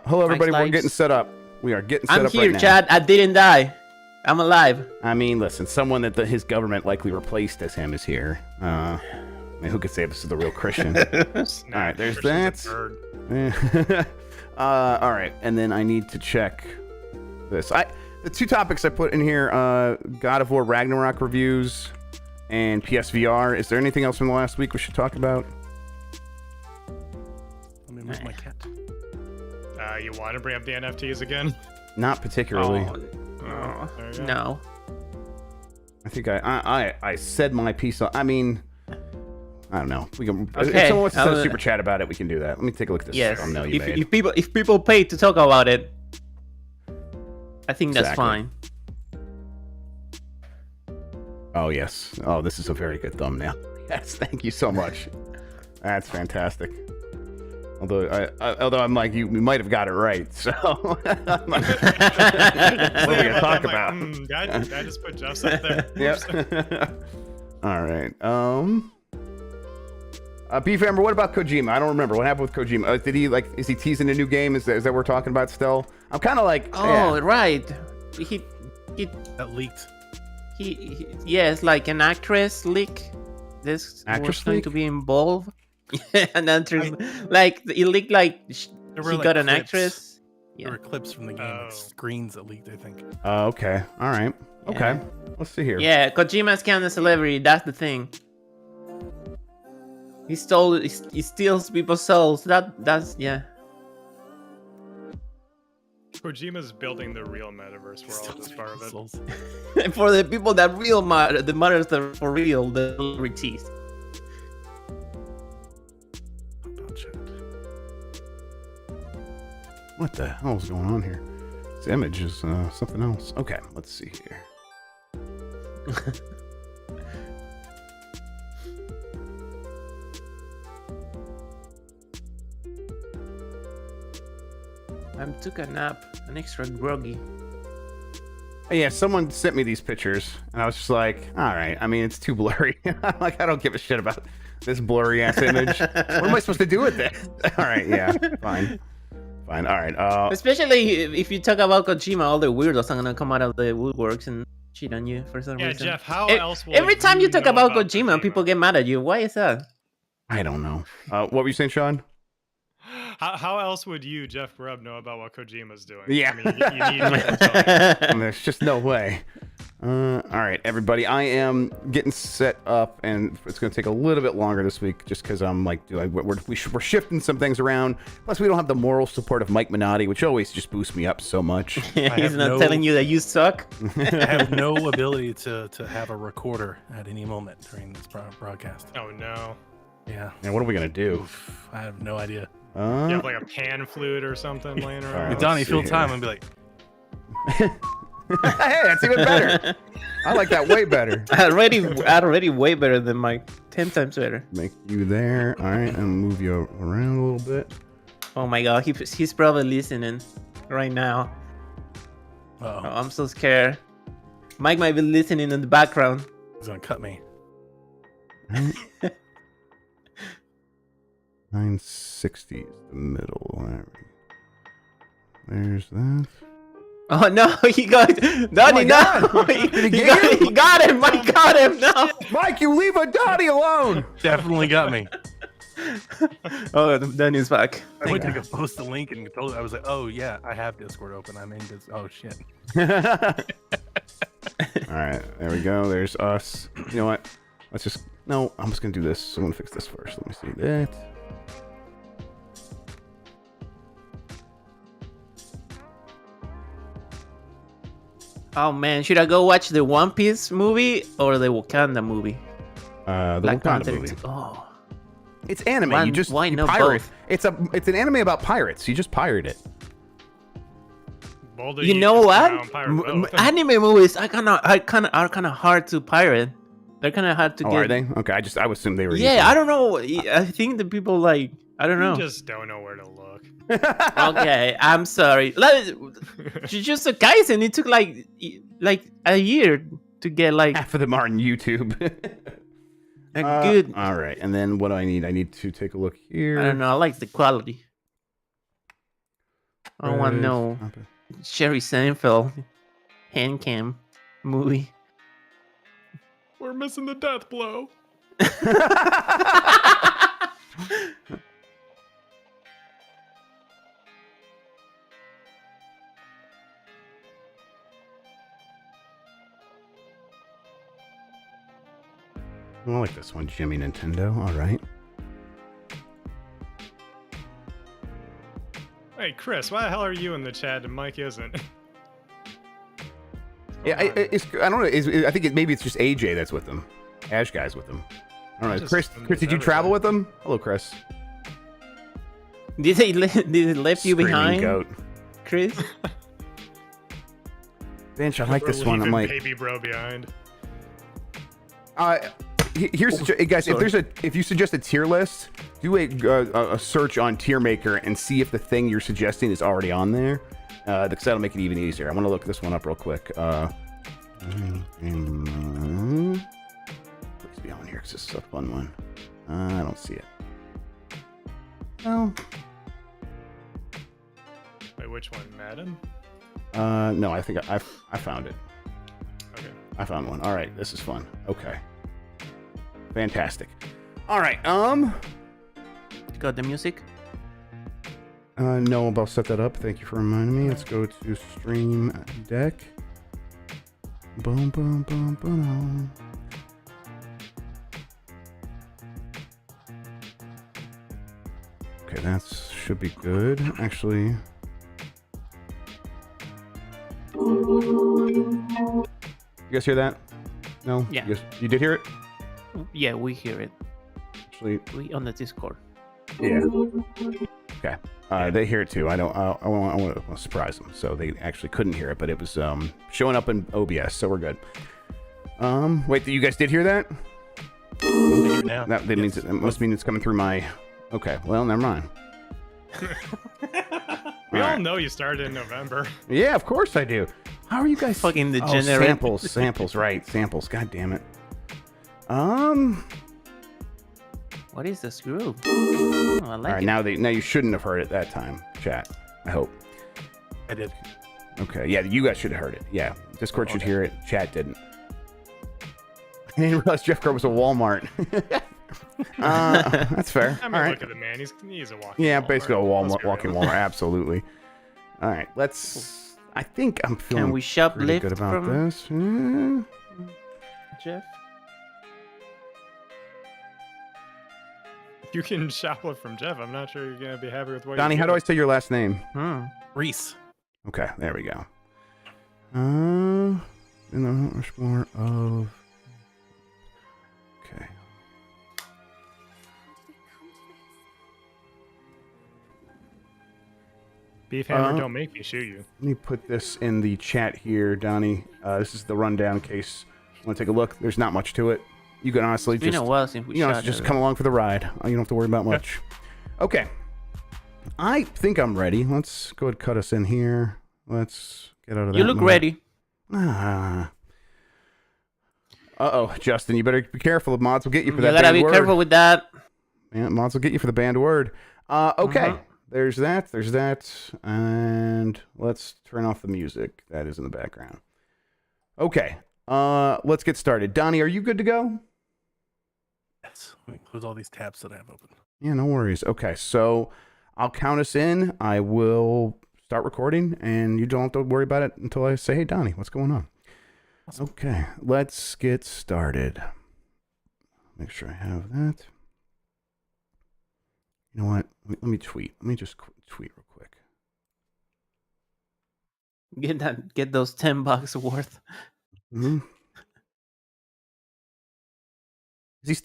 Hello, everybody. We're getting set up. We are getting set up right now. I'm here, Chad. I didn't die. I'm alive. I mean, listen, someone that his government likely replaced as him is here. I mean, who could say this is the real Christian? All right, there's that. All right, and then I need to check this. The two topics I put in here, God of War Ragnarok reviews and PSVR. Is there anything else from the last week we should talk about? Let me move my cat. You want to bring up the NFTs again? Not particularly. No. I think I said my piece. I mean, I don't know. We can. Okay. If someone wants to send a super chat about it, we can do that. Let me take a look at this. Yes. thumbnail you made. If people pay to talk about it, I think that's Exactly. fine. Oh yes. Oh, this is a very good thumbnail. Yes. Thank you so much. That's fantastic. Although I'm like, you might have got it right. So what are we gonna talk about? Did I just put Jeff's up there? Yep. All right. Beef Amber, what about Kojima? I don't remember what happened with Kojima. Did he is he teasing a new game? Is that what we're talking about still? I'm kind of like, oh yeah. right, he That leaked. yes, like an actress leak. This Actress was going leak? to be involved. And then like it leaked like she got an actress. There were clips from the game, like screens that leaked, I think. Okay. All right. Okay. Let's see here. Yeah, Kojima's kind of celebrity. That's the thing. He steals people's souls. That's yeah. Kojima's building the real metaverse world as part of it. For the people that the matters that for real, the celebrities. What the hell is going on here? This image is something else. Okay, let's see here. I took a nap, an extra groggy. Yeah, someone sent me these pictures, and I was just like, all right. I mean, it's too blurry. I'm like, I don't give a shit about this blurry ass image. What am I supposed to do with it? All right, yeah, fine. All right. Especially if you talk about Kojima, all the weirdos are gonna come out of the woodworks and cheat on you for some reason. Yeah, Jeff, how else will every time you talk know about Kojima, people get mad at you. Why is that? I don't know. What were you saying, Sean? How else would you, Jeff Grubb, know about what Kojima's doing? Yeah. I mean, you need people telling you. I mean, there's just no way. All right, everybody. I am getting set up, and it's going to take a little bit longer this week, just because I'm like, we're shifting some things around. Plus, we don't have the moral support of Mike Minotti, which always just boosts me up so much. He's not telling you that you suck. I have no ability to have a recorder at any moment during this broadcast. Oh no. Yeah. And what are we going to do? Oof, I have no idea. You have like a pan flute or something laying around. Right, Donnie, let's fill see time here. and be like, Hey, that's even better. I like that way better. already way better than Mike. 10 times better. Make you there. All right, and move you around a little bit. Oh my god, he's probably listening right now. uh-oh, Oh, I'm so scared. Mike might be listening in the background. he's gonna cut me. 960 is the middle. There's that. Oh no, he got Donnie. God. He got him. Mike got him. No. Mike, you leave a Donnie alone. Definitely got me. Oh, Donnie's back. I went to post the link and told I was like, oh yeah, I have Discord open. I'm in this. Oh shit. All right, there we go. There's us. You know what? Let's just no. I'm just gonna do this. I'm gonna fix this first. Let me see that. Oh man, should I go watch the One Piece movie or the Wakanda movie? The Black Wakanda Panther. movie. Oh, It's anime. Why- you just why you not pirate. both? It's an anime about pirates. You just pirate it. Boulder, you know just what? found pirate both. Anime movies are kind of hard to pirate. They're kind of hard to Oh, get. are they? Okay, I would assume they were. Yeah, I don't know. I think the people like I don't know. You just don't know where to look. Okay, I'm sorry. Jujutsu Kaisen, it took like a year to get like Half of them are on YouTube. a good. All right, and then what do I need? I need to take a look here. I don't know. I like the quality. I want to know Sherry Seinfeld hand cam movie. We're missing the death blow. I like this one, Jimmy Nintendo. All right. Hey, Chris, why the hell are you in the chat and Mike isn't? Yeah, I don't know. I think maybe it's just AJ that's with them. Ash guy's with them. I don't know. Chris, did you travel with them? Hello, Chris. Did they left you Screaming behind, goat. Chris? Bench, I like this one. I'm like, baby bro behind. here's guys. If you suggest a tier list, do a search on Tier Maker and see if the thing you're suggesting is already on there. Because that'll make it even easier. I want to look this one up real quick. Please be on here because this is a fun one. I don't see it. No. Wait, which one? Madden? No, I think I found it. Okay. I found one. All right, this is fun. Okay. Fantastic. All right. Got the music? No, I'll set that up. Thank you for reminding me. Let's go to Stream Deck. Boom, boom, boom, boom. Okay, that should be good. Actually. You guys hear that? No? Yeah. You did hear it? Yeah, we hear it. Actually, We on the Discord. yeah. Okay. They hear it too. I want to surprise them, so they actually couldn't hear it, but it was showing up in OBS, so we're good. Wait, you guys did hear that? Now. That means it must mean it's coming through my. Okay, well, never mind. We all know you started in November. Yeah, of course I do. How are you guys? Fucking degenerate. Samples, right? Samples. God damn it. What is this group? Oh, I like All right, it. now you shouldn't have heard it that time, chat. I hope. I did. Okay, yeah, you guys should have heard it. Yeah, Discord should hear it. Chat didn't. I didn't realize Jeff Grubb was a Walmart. That's fair. I mean, All right. look at the man. He's a walking. Yeah, Walmart. basically a Let's Walmart, be walking real. Walmart. Absolutely. All right, let's. I think I'm feeling Can we pretty shoplift good about from this. Yeah. Jeff? You can shoplift from Jeff. I'm not sure you're gonna be happy with what. Donnie, how do I say your last name? Reese. Okay, there we go. In the Rushmore of. Okay. Beef Hammer, don't make me shoot you. Let me put this in the chat here, Donnie. This is the rundown in case you want to take a look. There's not much to it. You can honestly It's been just a while since we shot just it. come along for the ride. You don't have to worry about much. Okay. I think I'm ready. Let's go ahead and cut us in here. Let's get out of that. You look mode. ready. Uh-oh, Justin, you better be careful. Mods will get you for You that gotta banned be word. careful with that. Yeah, mods will get you for the banned word. Okay. Mhm. There's that. And let's turn off the music that is in the background. Okay. Let's get started. Donnie, are you good to go? Yes. Let me close all these tabs that I have open. Yeah, no worries. Okay, so I'll count us in. I will start recording, and you don't have to worry about it until I say, hey, Donnie, what's going on? Awesome. Okay, let's get started. Make sure I have that. You know what? Let me tweet. Let me just tweet real quick. Get those $10 worth. Mm-hmm.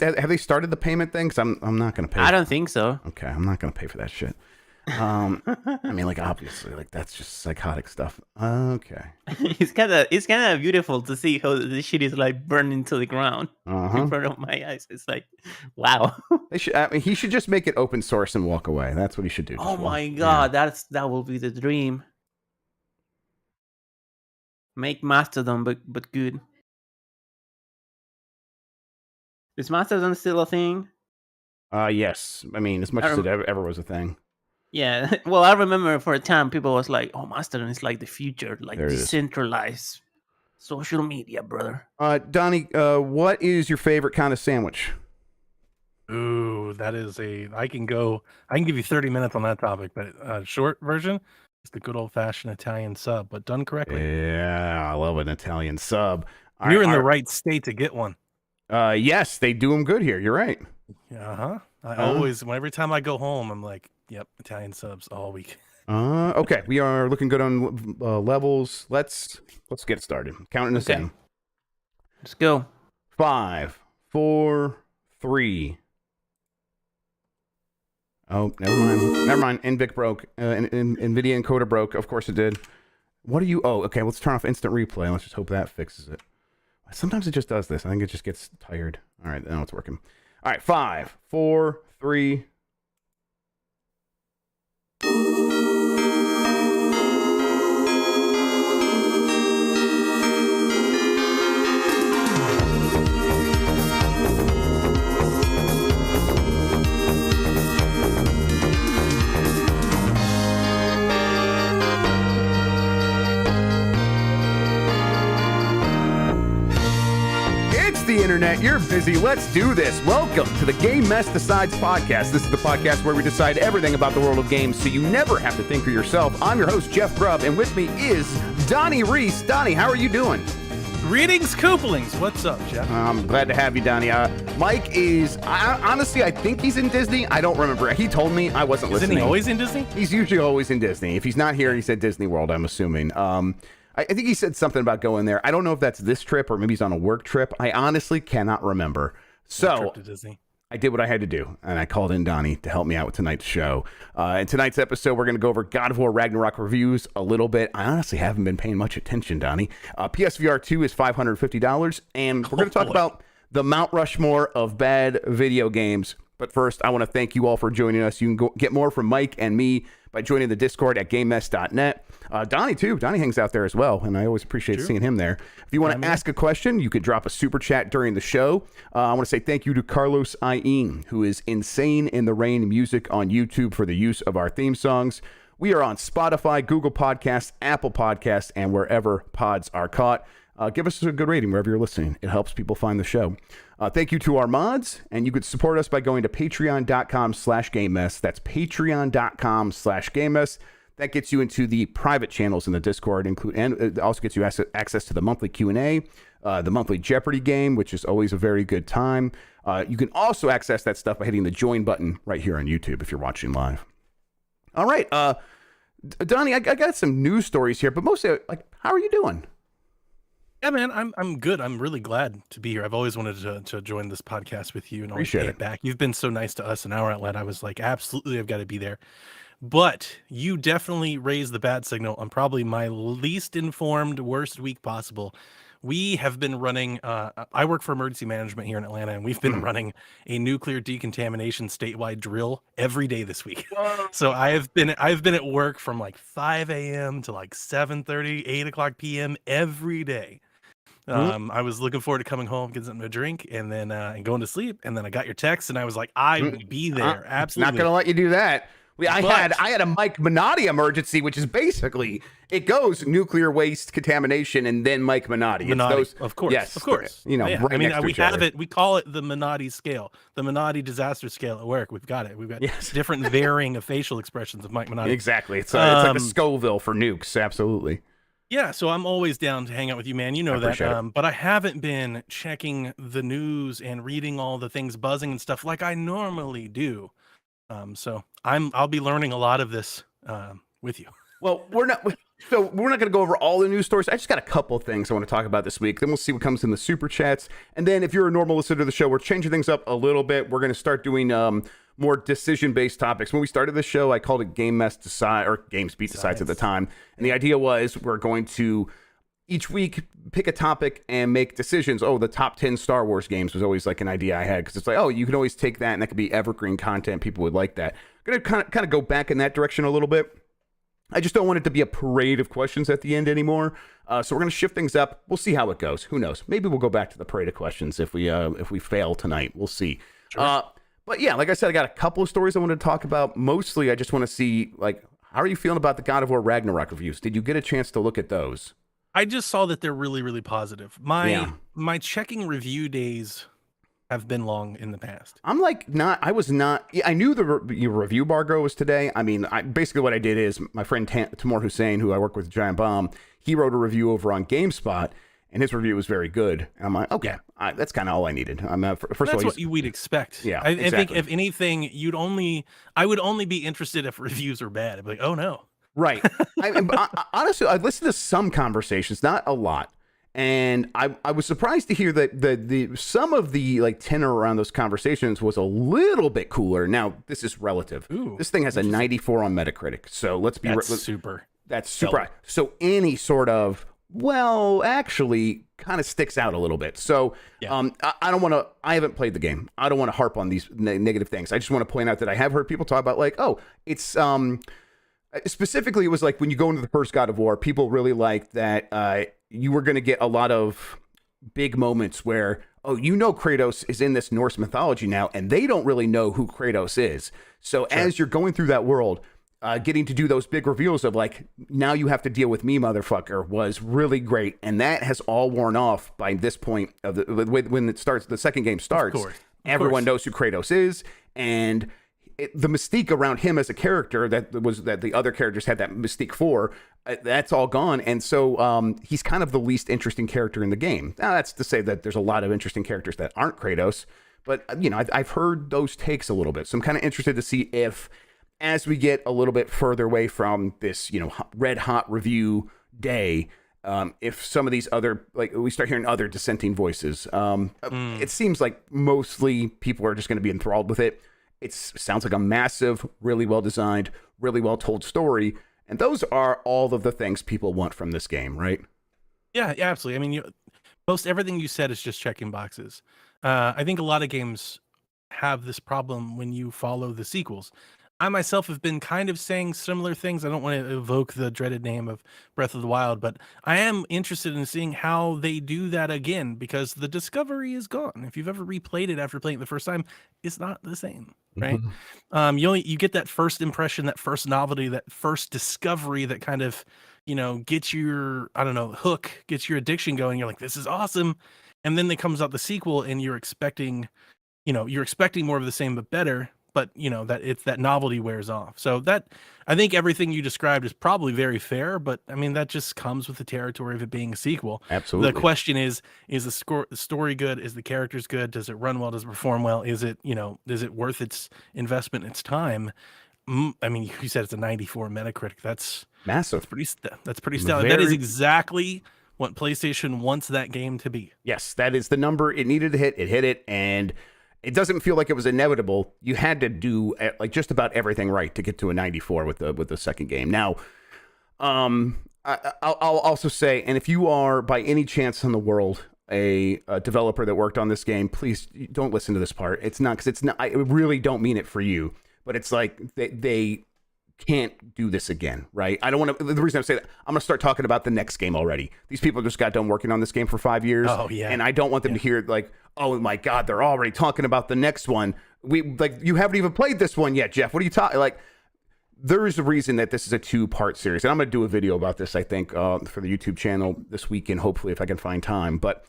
Have they started the payment thing? Because I'm not going to pay. I don't think so. Okay, I'm not going to pay for that shit. I mean, like, obviously, like, that's just psychotic stuff. Okay. it's kind of beautiful to see how this shit is like burning to the ground in front of my eyes. It's like, wow. They should. I mean, he should just make it open source and walk away. That's what he should do. Oh Just walk. my god, that will be the dream. Make Mastodon, but good. Is Mastodon still a thing? Yes. I mean, as much as it ever was a thing. Yeah. Well, I remember for a time people was like, "Oh, Mastodon is like the future, like There it is. decentralized social media, brother." Donnie, what is your favorite kind of sandwich? Ooh, that is I can give you 30 minutes on that topic, but short version is the good old-fashioned Italian sub, but done correctly. Yeah, I love an Italian sub. All You're right, in the right state to get one. yes, they do them good here. You're right. Yeah, I always, every time I go home, I'm like, yep, Italian subs all week. Okay, we are looking good on levels. Let's get started. Counting us in. Let's go. 5, 4, 3. Oh, never mind. NVIC broke. NVIDIA encoder broke. Of course it did. What are you? Oh, okay. Let's turn off instant replay. Let's just hope that fixes it. Sometimes it just does this. I think it just gets tired. All right, now it's working. All right, 5, 4, 3. The internet, you're busy. Let's do this. Welcome to the Game Mess Decides podcast. This is the podcast where we decide everything about the world of games so you never have to think for yourself. I'm your host, Jeff Grubb, and with me is Donnie Reese. Donnie, how are you doing? Greetings, Koopalings. What's up, Jeff? I'm glad to have you, Donnie. Mike is, honestly, I think he's in Disney. I don't remember. He told me. I wasn't listening. Isn't he always in Disney? He's usually always in Disney. If he's not here, he's at Disney World, I'm assuming. I think he said something about going there. I don't know if that's this trip or maybe he's on a work trip. I honestly cannot remember. So Trip to Disney. I did what I had to do, and I called in Donnie to help me out with tonight's show. In tonight's episode, we're going to go over God of War Ragnarok reviews a little bit. I honestly haven't been paying much attention, Donnie. PSVR 2 is $550, and we're going to talk about the Mount Rushmore of bad video games. But first, I want to thank you all for joining us. You can get more from Mike and me by joining the Discord at GameMess.net. Donnie, too. Donnie hangs out there as well, and I always appreciate seeing him there. If you want to ask a question, you could drop a super chat during the show. I want to say thank you to Carlos Ien, who is Insane in the Rain Music on YouTube for the use of our theme songs. We are on Spotify, Google Podcasts, Apple Podcasts, and wherever pods are caught. Give us a good rating wherever you're listening. It helps people find the show. Thank you to our mods, and you could support us by going to patreon.com/GameMess. That's patreon.com/GameMess. That gets you into the private channels in the Discord, and it also gets you access to the monthly Q&A, the monthly Jeopardy game, which is always a very good time. You can also access that stuff by hitting the join button right here on YouTube if you're watching live. All right, Donnie, I got some news stories here, but mostly, how are you doing? Yeah, man, I'm good. I'm really glad to be here. I've always wanted to join this podcast with you and always pay it back. You've been so nice to us in our outlet. I was like, absolutely, I've got to be there. But you definitely raised the bad signal on probably my least informed, worst week possible. We have been running, I work for emergency management here in Atlanta, and we've been running a nuclear decontamination statewide drill every day this week. So I've been at work from like 5 a.m. to like 7:30, 8 o'clock p.m. every day. I was looking forward to coming home, getting something to drink, and then and going to sleep. And then I got your text, and I was like, I will be there. Absolutely. Not going to let you do that. I had a Mike Minotti emergency, which is basically it goes nuclear waste contamination and then Mike Minotti. Of course, yes, of course. You know, yeah. right next to we each have other. it. We call it the Minotti scale, the Minotti disaster scale at work. We've got it. We've got different varying of facial expressions of Mike Minotti. Exactly. It's like the Scoville for nukes. Absolutely. Yeah, so I'm always down to hang out with you, man. You know that. But I haven't been checking the news and reading all the things buzzing and stuff like I normally do. So I'll be learning a lot of this with you. Well, we're not going to go over all the news stories. I just got a couple things I want to talk about this week. Then we'll see what comes in the super chats. And then if you're a normal listener to the show, we're changing things up a little bit. We're going to start doing more decision-based topics. When we started this show, I called it Game Mess Decide, or Games Beat Decides at the time. And the idea was we're going to each week pick a topic and make decisions. Oh, the top 10 Star Wars games was always like an idea I had, because it's like, oh, you can always take that and that could be evergreen content. People would like that. I'm going to kind of go back in that direction a little bit. I just don't want it to be a parade of questions at the end anymore. So we're going to shift things up. We'll see how it goes. Who knows? Maybe we'll go back to the parade of questions if we fail tonight. We'll see. Sure. But yeah, like I said, I got a couple of stories I wanted to talk about. Mostly, I just want to see, like, how are you feeling about the God of War Ragnarok reviews? Did you get a chance to look at those? I just saw that they're really, really positive. My checking review days have been long in the past. I was not, I knew the review embargo was today. I mean, basically what I did is my friend Timur Hussein, who I work with Giant Bomb, he wrote a review over on GameSpot, and his review was very good. And I'm like, okay, that's kind of all I needed. First of all, that's what we'd expect. Yeah, I think if anything, I would only be interested if reviews are bad. I'd be like, oh no. Right. Honestly, I've listened to some conversations, not a lot. And I was surprised to hear that the some of the like tenor around those conversations was a little bit cooler. Now, this is relative. Ooh, this thing has a 94 on Metacritic. So let's be super. That's super. So any sort of, well, actually kind of sticks out a little bit. So I don't want to, I haven't played the game. I don't want to harp on these negative things. I just want to point out that I have heard people talk about like, oh, it's specifically, it was like when you go into the first God of War, people really liked that you were going to get a lot of big moments where, oh, Kratos is in this Norse mythology now, and they don't really know who Kratos is. So as you're going through that world, getting to do those big reveals of like, now you have to deal with me, motherfucker, was really great. And that has all worn off by this point of when it starts, the second game starts. Everyone knows who Kratos is, and the mystique around him as a character that the other characters had that mystique for, that's all gone. And so he's kind of the least interesting character in the game. Now, that's to say that there's a lot of interesting characters that aren't Kratos, but I've heard those takes a little bit. So I'm kind of interested to see if, as we get a little bit further away from this, red hot review day, if some of these other, like, we start hearing other dissenting voices, it seems like mostly people are just going to be enthralled with it. It sounds like a massive, really well designed, really well told story. And those are all of the things people want from this game, right? Yeah, absolutely. I mean, most everything you said is just checking boxes. I think a lot of games have this problem when you follow the sequels. I myself have been kind of saying similar things. I don't want to evoke the dreaded name of Breath of the Wild, but I am interested in seeing how they do that again, because the discovery is gone. If you've ever replayed it after playing it the first time, it's not the same, right? You get that first impression, that first novelty, that first discovery that kind of, gets your, hook, gets your addiction going. You're like, this is awesome. And then comes out the sequel and you're expecting more of the same, but better. But that novelty wears off. So that, I think everything you described is probably very fair, but I mean, that just comes with the territory of it being a sequel. Absolutely. The question is the story good? Is the characters good? Does it run well? Does it perform well? Is it worth its investment, its time? I mean, you said it's a 94 Metacritic. That's massive. That's pretty stellar. That is exactly what PlayStation wants that game to be. Yes, that is the number it needed to hit. It hit it, and it doesn't feel like it was inevitable. You had to do like just about everything right to get to a 94 with the second game. Now, I'll also say, and if you are by any chance in the world a developer that worked on this game, please don't listen to this part. It's not, because it's not. I really don't mean it for you, but it's like they can't do this again, right? I don't want to. The reason I say that, I'm gonna start talking about the next game already. These people just got done working on this game for 5 years. Oh yeah, and I don't want them to hear like, oh my God, they're already talking about the next one. You haven't even played this one yet, Jeff. What are you talking? Like, there is a reason that this is a 2-part series, and I'm going to do a video about this, I think, for the YouTube channel this weekend, hopefully, if I can find time. But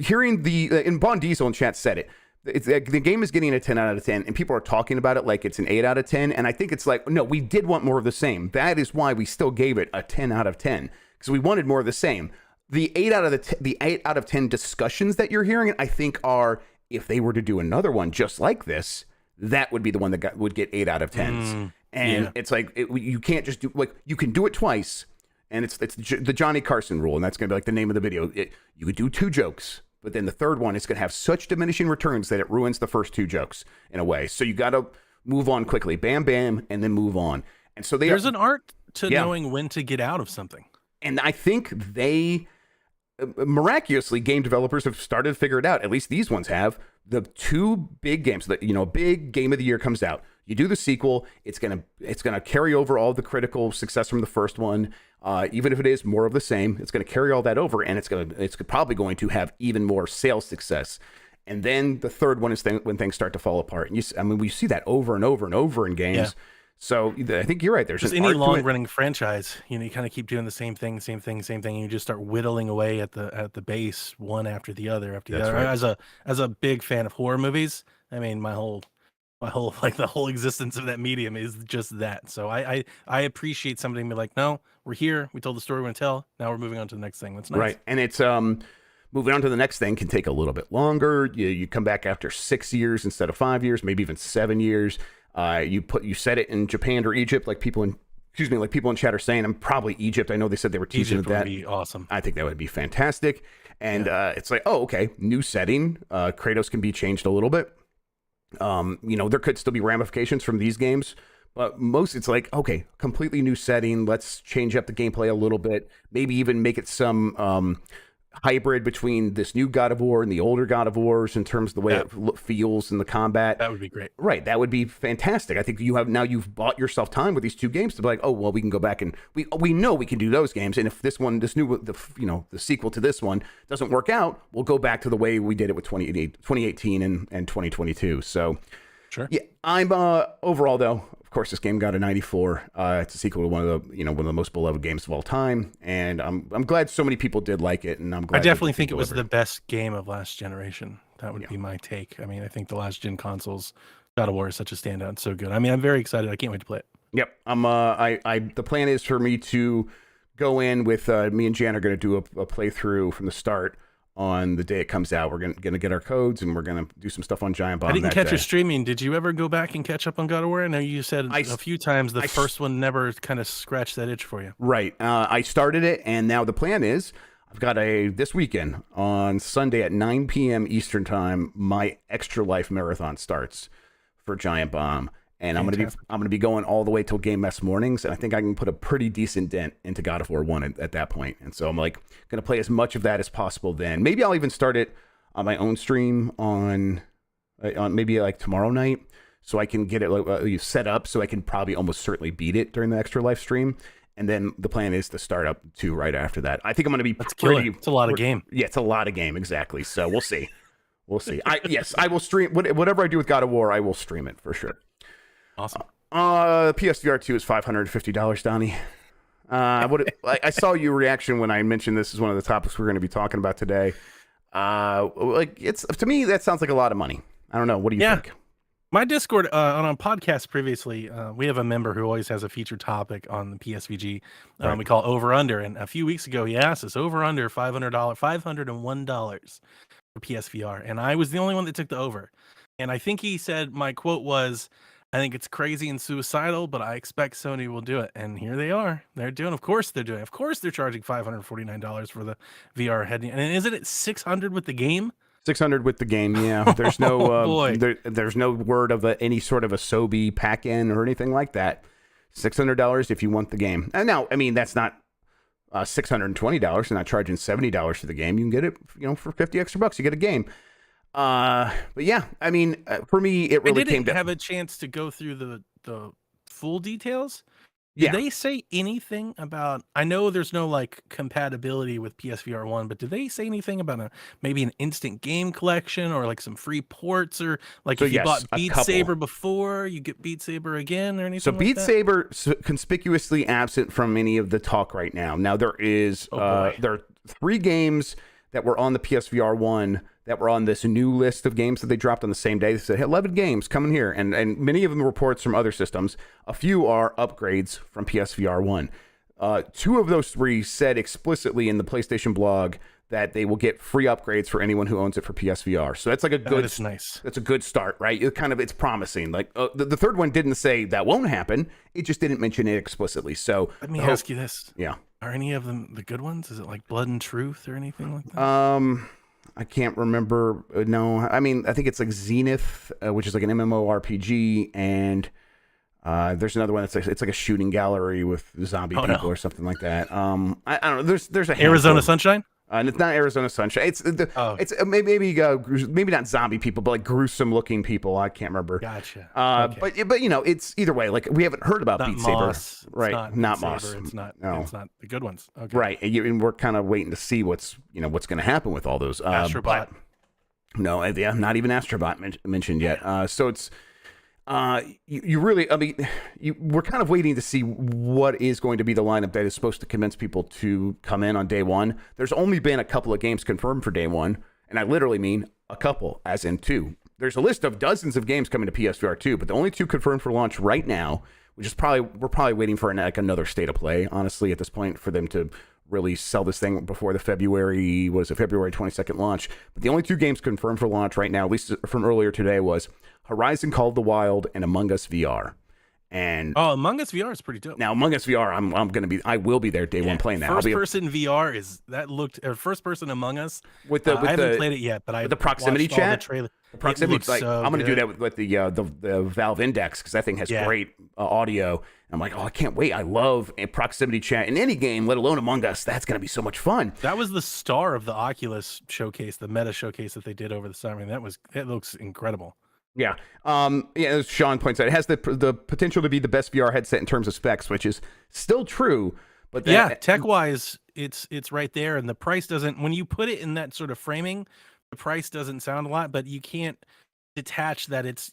hearing and Bon Diesel in chat said it, the game is getting a 10 out of 10, and people are talking about it like it's an 8 out of 10, and I think it's like, no, we did want more of the same. That is why we still gave it a 10 out of 10, because we wanted more of the same. The 8 out of 10 discussions that you're hearing, I think, are, if they were to do another one just like this, that would be the one that would get 8 out of 10s. It's like, you can't just do, like, you can do it twice, and it's the Johnny Carson rule, and that's going to be like the name of the video. You could do 2 jokes, but then the third one is going to have such diminishing returns that it ruins the first 2 jokes in a way. So you got to move on quickly, bam, bam, and then move on. And so there's an art to knowing when to get out of something. And I think they, miraculously, game developers have started to figure it out. At least these ones have. The 2 big games that, a big game of the year comes out. You do the sequel, it's gonna carry over all the critical success from the first one. Even if it is more of the same, it's gonna carry all that over, and it's probably going to have even more sales success. And then the third one is when things start to fall apart. And we see that over and over and over in games. Yeah. So I think you're right. There's Just an any art to it. long-running franchise, you kind of keep doing the same thing, and you just start whittling away at the base one after the other That's other. right. As a big fan of horror movies, I mean, my whole like the whole existence of that medium is just that. So I appreciate somebody being like, no, we're here. We told the story we're gonna tell. Now we're moving on to the next thing. That's nice. Right. And it's moving on to the next thing can take a little bit longer. You come back after 6 years instead of 5 years, maybe even 7 years. You set it in Japan or Egypt, like people in chat are saying. I'm probably Egypt. I know they said they were teasing Egypt that. would be awesome. I think that would be fantastic. And it's like, oh, okay, new setting. Kratos can be changed a little bit. There could still be ramifications from these games, but most it's like, okay, completely new setting. Let's change up the gameplay a little bit. Maybe even make it some hybrid between this new God of War and the older God of Wars in terms of the way it feels in the combat. That would be great. Right, that would be fantastic. I think you've bought yourself time with these two games to be like, oh well, we can go back and we know we can do those games, and if the sequel to this one doesn't work out, we'll go back to the way we did it with 2018 and 2022. So sure. Yeah, I'm overall though, of course, this game got a 94. It's a sequel to one of the most beloved games of all time, and I'm glad so many people did like it, and I'm glad. I definitely think it was the best game of last generation. That would be my take. I mean, I think the last gen consoles, God of War is such a standout. It's so good. I mean, I'm very excited. I can't wait to play it. Yep. The plan is for me to go in with me and Jan are going to do a playthrough from the start on the day it comes out. We're gonna get our codes, and we're gonna do some stuff on Giant Bomb. I didn't catch your streaming. Did you ever go back and catch up on God of War? I know you said a few times the first one never kind of scratched that itch for you. Right. I started it, and now the plan is I've got this weekend on Sunday at 9 p.m. Eastern time. My Extra Life marathon starts for Giant Bomb. And I'm gonna be going all the way till Game Mess mornings, and I think I can put a pretty decent dent into God of War 1 at that point. And so I'm like gonna play as much of that as possible. Then maybe I'll even start it on my own stream on maybe like tomorrow night, so I can get it set up so I can probably almost certainly beat it during the Extra Life stream. And then the plan is to start up too right after that. I think I'm gonna be pretty. It's a lot of game. Yeah, it's a lot of game, exactly. So we'll see. I will stream whatever I do with God of War. I will stream it for sure. Awesome. PSVR 2 is $550, Donnie. I saw your reaction when I mentioned this is one of the topics we're going to be talking about today. It's to me that sounds like a lot of money. I don't know. What do you think? My Discord on a podcast previously, we have a member who always has a featured topic on the PSVG. Right. We call over under, and a few weeks ago he asked us over under $501 for PSVR, and I was the only one that took the over. And I think he said my quote was, I think it's crazy and suicidal, but I expect Sony will do it. And here they are. They're doing. Of course they're doing. Of course they're charging $549 for the VR head. And isn't it $600 with the game? $600 with the game. Yeah. There's no there's no word of any sort of a Sobe pack-in or anything like that. $600 if you want the game. And now, I mean, that's not $620. They're not charging $70 for the game. You can get it, for $50 extra bucks. You get a game. But yeah, I mean, for me, it really came to have a chance to go through the full details. Did they say anything about? I know there's no like compatibility with PSVR 1, but did they say anything about maybe an instant game collection or like some free ports or like so if you bought Beat Saber before, you get Beat Saber again or anything? So Beat Saber conspicuously absent from any of the talk right now. Now there are 3 games that were on the PSVR 1 that were on this new list of games that they dropped on the same day. They said, hey, 11 games coming here. And many of them reports from other systems. A few are upgrades from PSVR 1. 2 of those 3 said explicitly in the PlayStation blog that they will get free upgrades for anyone who owns it for PSVR. So that's like a good, that's nice. That's a good start, right? It's promising. Like the third one didn't say that won't happen. It just didn't mention it explicitly. So let me ask you this. Yeah. Are any of them the good ones? Is it like Blood and Truth or anything like that? I can't remember. No, I mean, I think it's like Zenith, which is like an MMORPG, and there's another one that's it's like a shooting gallery with zombie people or something like that. I don't know. There's a Arizona Sunshine. And it's not Arizona Sunshine. It's maybe not zombie people, but like gruesome looking people. I can't remember. Gotcha. Okay. But it's either way. Like we haven't heard about Beat Saber, right? Not Moss. It's not. No. It's not the good ones. Okay. Right. And we're kind of waiting to see what's going to happen with all those. Astrobot. No, yeah, not even Astrobot mentioned yet. So it's you really, I mean, we're kind of waiting to see what is going to be the lineup that is supposed to convince people to come in on day one. There's only been a couple of games confirmed for day one, and I literally mean a couple, as in two. There's a list of dozens of games coming to PSVR 2, but the only two confirmed for launch right now, which is we're probably waiting for another state of play, honestly, at this point, for them to really sell this thing before the February 22nd launch. But the only two games confirmed for launch right now, at least from earlier today, was Horizon Call of the Wild and Among Us VR. And Among Us VR is pretty dope. Now Among Us VR, I will be there day one playing that. First person VR first person Among Us. With the I haven't played it yet, but the proximity chat. The proximity, like so I'm going to do that with the Valve Index, because that thing has great audio. And I'm like, I can't wait. I love a proximity chat in any game, let alone Among Us. That's going to be so much fun. That was the star of the Oculus showcase, the Meta showcase that they did over the summer. And that looks incredible. Yeah. As Sean points out, it has the potential to be the best VR headset in terms of specs, which is still true. But tech wise, it's right there, and the price doesn't. When you put it in that sort of framing, the price doesn't sound a lot, but you can't detach that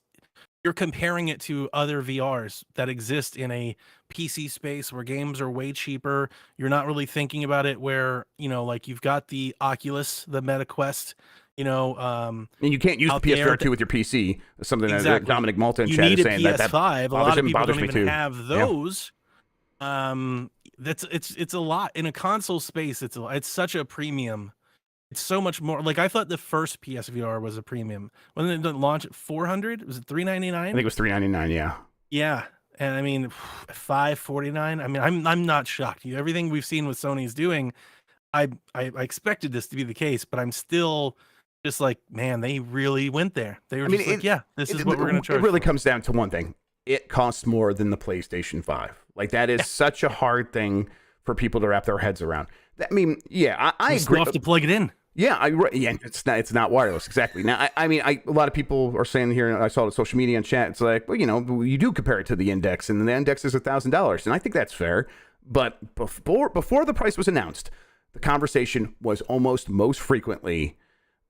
you're comparing it to other VRs that exist in a PC space where games are way cheaper. You're not really thinking about it where, like you've got the Oculus, the Meta Quest, and you can't use the PSVR 2 with your PC. Something that Dominic Malta in chat is saying that PS5. A lot of people don't even have those. Yeah. It's a lot in a console space. It's such a premium. It's so much more. Like, I thought the first PSVR was a premium. When it didn't launch at $400, was it $399? I think it was $399. Yeah. Yeah, and I mean, $549. I mean, I'm not shocked. Everything we've seen with Sony's doing, I expected this to be the case, but I'm still just like, man, they really went there. They were this is what we're going to charge. It really comes down to one thing. It costs more than the PlayStation 5. Like, that is such a hard thing for people to wrap their heads around. I mean, I agree. Still have to plug it in. Yeah, it's not wireless, exactly. Now, a lot of people are saying here, and I saw it on social media and chat, it's like, well, you do compare it to the Index, and the Index is $1,000, and I think that's fair. But before the price was announced, the conversation was most frequently,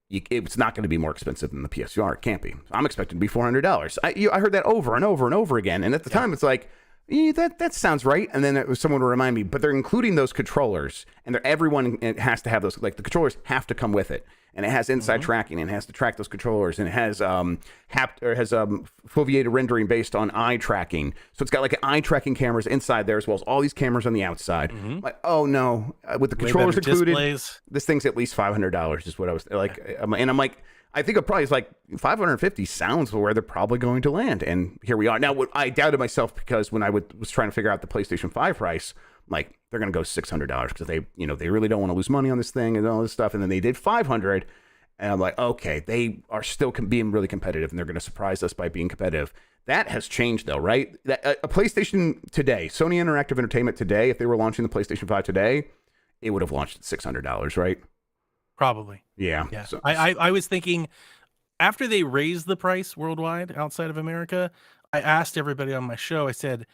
it's not going to be more expensive than the PSVR. It can't be. I'm expecting to be $400. I heard that over and over and over again, and at the time, it's like, that sounds right. And then someone will remind me, but they're including those controllers, and everyone has to have those. Like, the controllers have to come with it, and it has inside tracking, and it has to track those controllers, and it has foveated rendering based on eye tracking. So it's got like eye tracking cameras inside there, as well as all these cameras on the outside. Like, oh no, with the controllers included, displays. This thing's at least $500 is what I was like, and I'm like, I think it probably is like $550 sounds where they're probably going to land. And here we are. Now, I doubted myself, because when I was trying to figure out the PlayStation 5 price, like, they're going to go $600 because they really don't want to lose money on this thing and all this stuff. And then they did $500. And I'm like, okay, they are still being really competitive, and they're going to surprise us by being competitive. That has changed, though, right? A PlayStation today, Sony Interactive Entertainment today, if they were launching the PlayStation 5 today, it would have launched at $600, right? Probably. Yeah. So, I was thinking, after they raised the price worldwide outside of America, I asked everybody on my show, I said,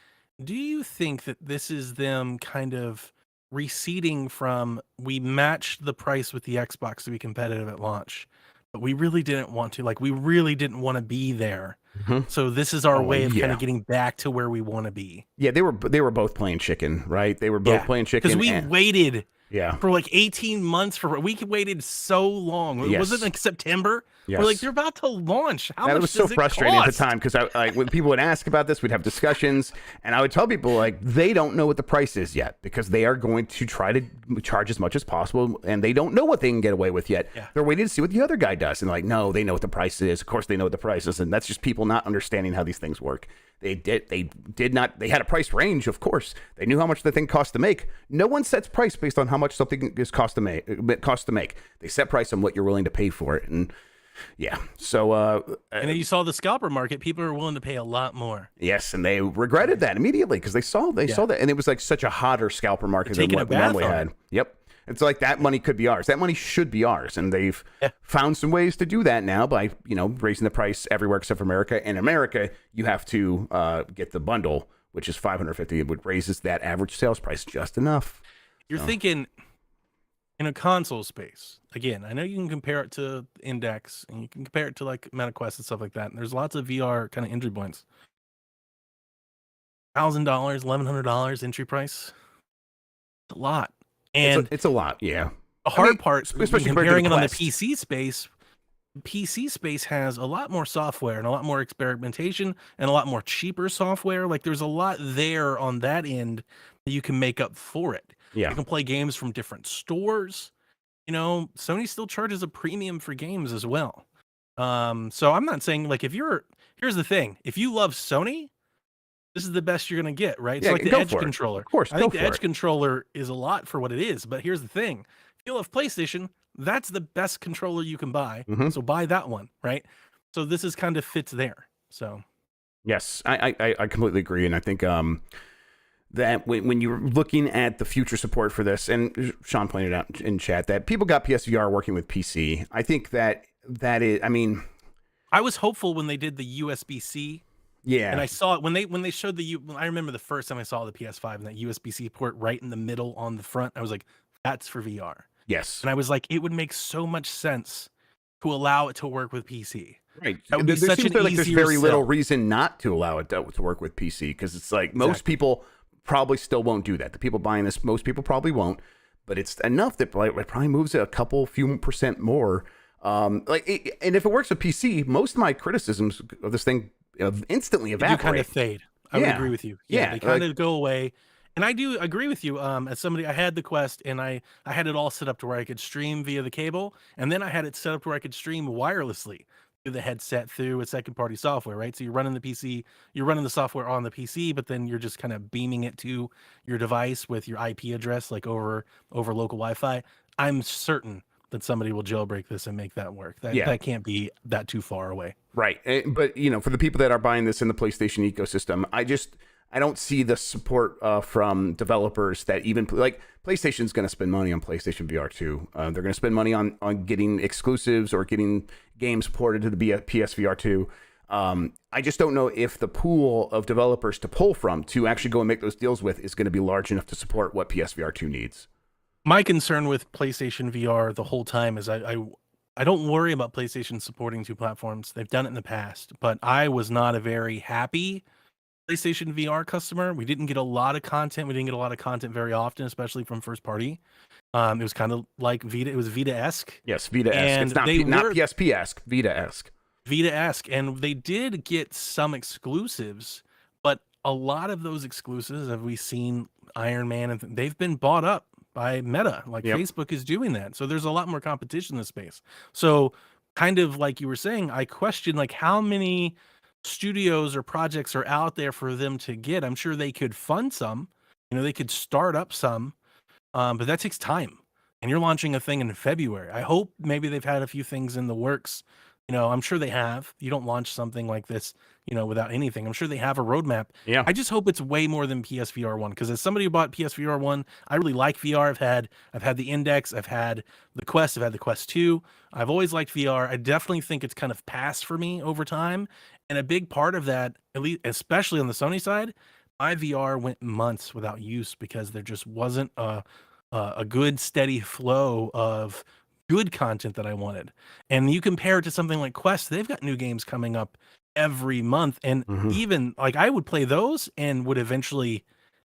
do you think that this is them kind of receding from, we matched the price with the Xbox to be competitive at launch, but we really didn't want to, we really didn't want to be there. So this is our way of kind of getting back to where we want to be. Yeah, they were both playing chicken, right? They were both playing chicken. Because we waited for like 18 months we waited so long. Was it like September? Yes. We're like, they're about to launch. How much was does so frustrating cost? at the time, because when people would ask about this, we'd have discussions, and I would tell people, like, they don't know what the price is yet, because they are going to try to charge as much as possible, and they don't know what they can get away with yet. They're waiting to see what the other guy does, and like, no, they know what the price is. Of course they know what the price is, and that's just people not understanding how these things work. They had a price range, of course. They knew how much the thing cost to make. No one sets price based on how much something costs to make. They set price on what you're willing to pay for it. And so and then you saw the scalper market. People are willing to pay a lot more. Yes, and they regretted that immediately, because they saw that, and it was like such a hotter scalper market than what we had. Yep. It's like, that money could be ours. That money should be ours. And they've found some ways to do that now by, raising the price everywhere except for America. In America, you have to get the bundle, which is $550. It raises that average sales price just enough. You're thinking, in a console space, again, I know you can compare it to Index and you can compare it to like MetaQuest and stuff like that. And there's lots of VR kind of entry points. $1,000, $1,100 entry price. It's a lot. And it's a lot, yeah. The hard part, especially comparing it on the PC space has a lot more software and a lot more experimentation and a lot more cheaper software. Like there's a lot there on that end that you can make up for it. Yeah. You can play games from different stores. You know, Sony still charges a premium for games as well. So I'm not saying like here's the thing. If you love Sony, this is the best you're going to get, right? It's like the Edge controller. Of course, I think the Edge controller is a lot for what it is, but here's the thing. If you love PlayStation, that's the best controller you can buy. So buy that one, right? So this is kind of fits there. So yes, I completely agree. And I think that when you're looking at the future support for this, and Sean pointed out in chat that people got PSVR working with PC. I think that is, I mean, I was hopeful when they did the USB-C. Yeah, and I saw it when they showed I remember the first time I saw the PS5 and that USB-C port right in the middle on the front. I was like, that's for VR. Yes, and I was like, it would make so much sense to allow it to work with PC. Right, that would be such an easier there's very sell. little reason not to allow it to work with PC because it's like most people probably still won't do that. The people buying this, most people probably won't, but it's enough that it probably moves it a few percent more. And if it works with PC, most of my criticisms of this thing instantly evaporate. You kind of fade. I would agree with you. They kind of go away. And I do agree with you. As somebody, I had the Quest and I had it all set up to where I could stream via the cable, and then I had it set up to where I could stream wirelessly through the headset through a second-party software, right? So you're running the software on the PC, but then you're just kind of beaming it to your device with your IP address, like over local Wi-Fi. I'm certain that somebody will jailbreak this and make that work. That can't be that too far away. Right. But, for the people that are buying this in the PlayStation ecosystem, I don't see the support from developers that even, like, PlayStation's going to spend money on PlayStation VR 2. They're going to spend money on getting exclusives or getting games ported to the PSVR 2. I just don't know if the pool of developers to pull from to actually go and make those deals with is going to be large enough to support what PSVR 2 needs. My concern with PlayStation VR the whole time is I don't worry about PlayStation supporting two platforms. They've done it in the past, but I was not a very happy PlayStation VR customer. We didn't get a lot of content. We didn't get a lot of content very often, especially from first party. It was kind of like Vita. It was Vita-esque. Yes, Vita-esque. It's not PSP-esque, Vita-esque. Vita-esque, and they did get some exclusives, but a lot of those exclusives, have we seen Iron Man, and they've been bought up by Meta, like Facebook is doing that. So there's a lot more competition in this space. So kind of like you were saying, I question like how many studios or projects are out there for them to get. I'm sure they could fund some, they could start up some, but that takes time. And you're launching a thing in February. I hope maybe they've had a few things in the works. I'm sure they have. You don't launch something like this, without anything. I'm sure they have a roadmap. Yeah. I just hope it's way more than PSVR 1, because as somebody who bought PSVR 1, I really like VR. I've had the Index, I've had the Quest, I've had the Quest 2. I've always liked VR. I definitely think it's kind of passed for me over time. And a big part of that, at least especially on the Sony side, my VR went months without use because there just wasn't a good steady flow of good content that I wanted. And you compare it to something like Quest, they've got new games coming up every month, and even like I would play those and would eventually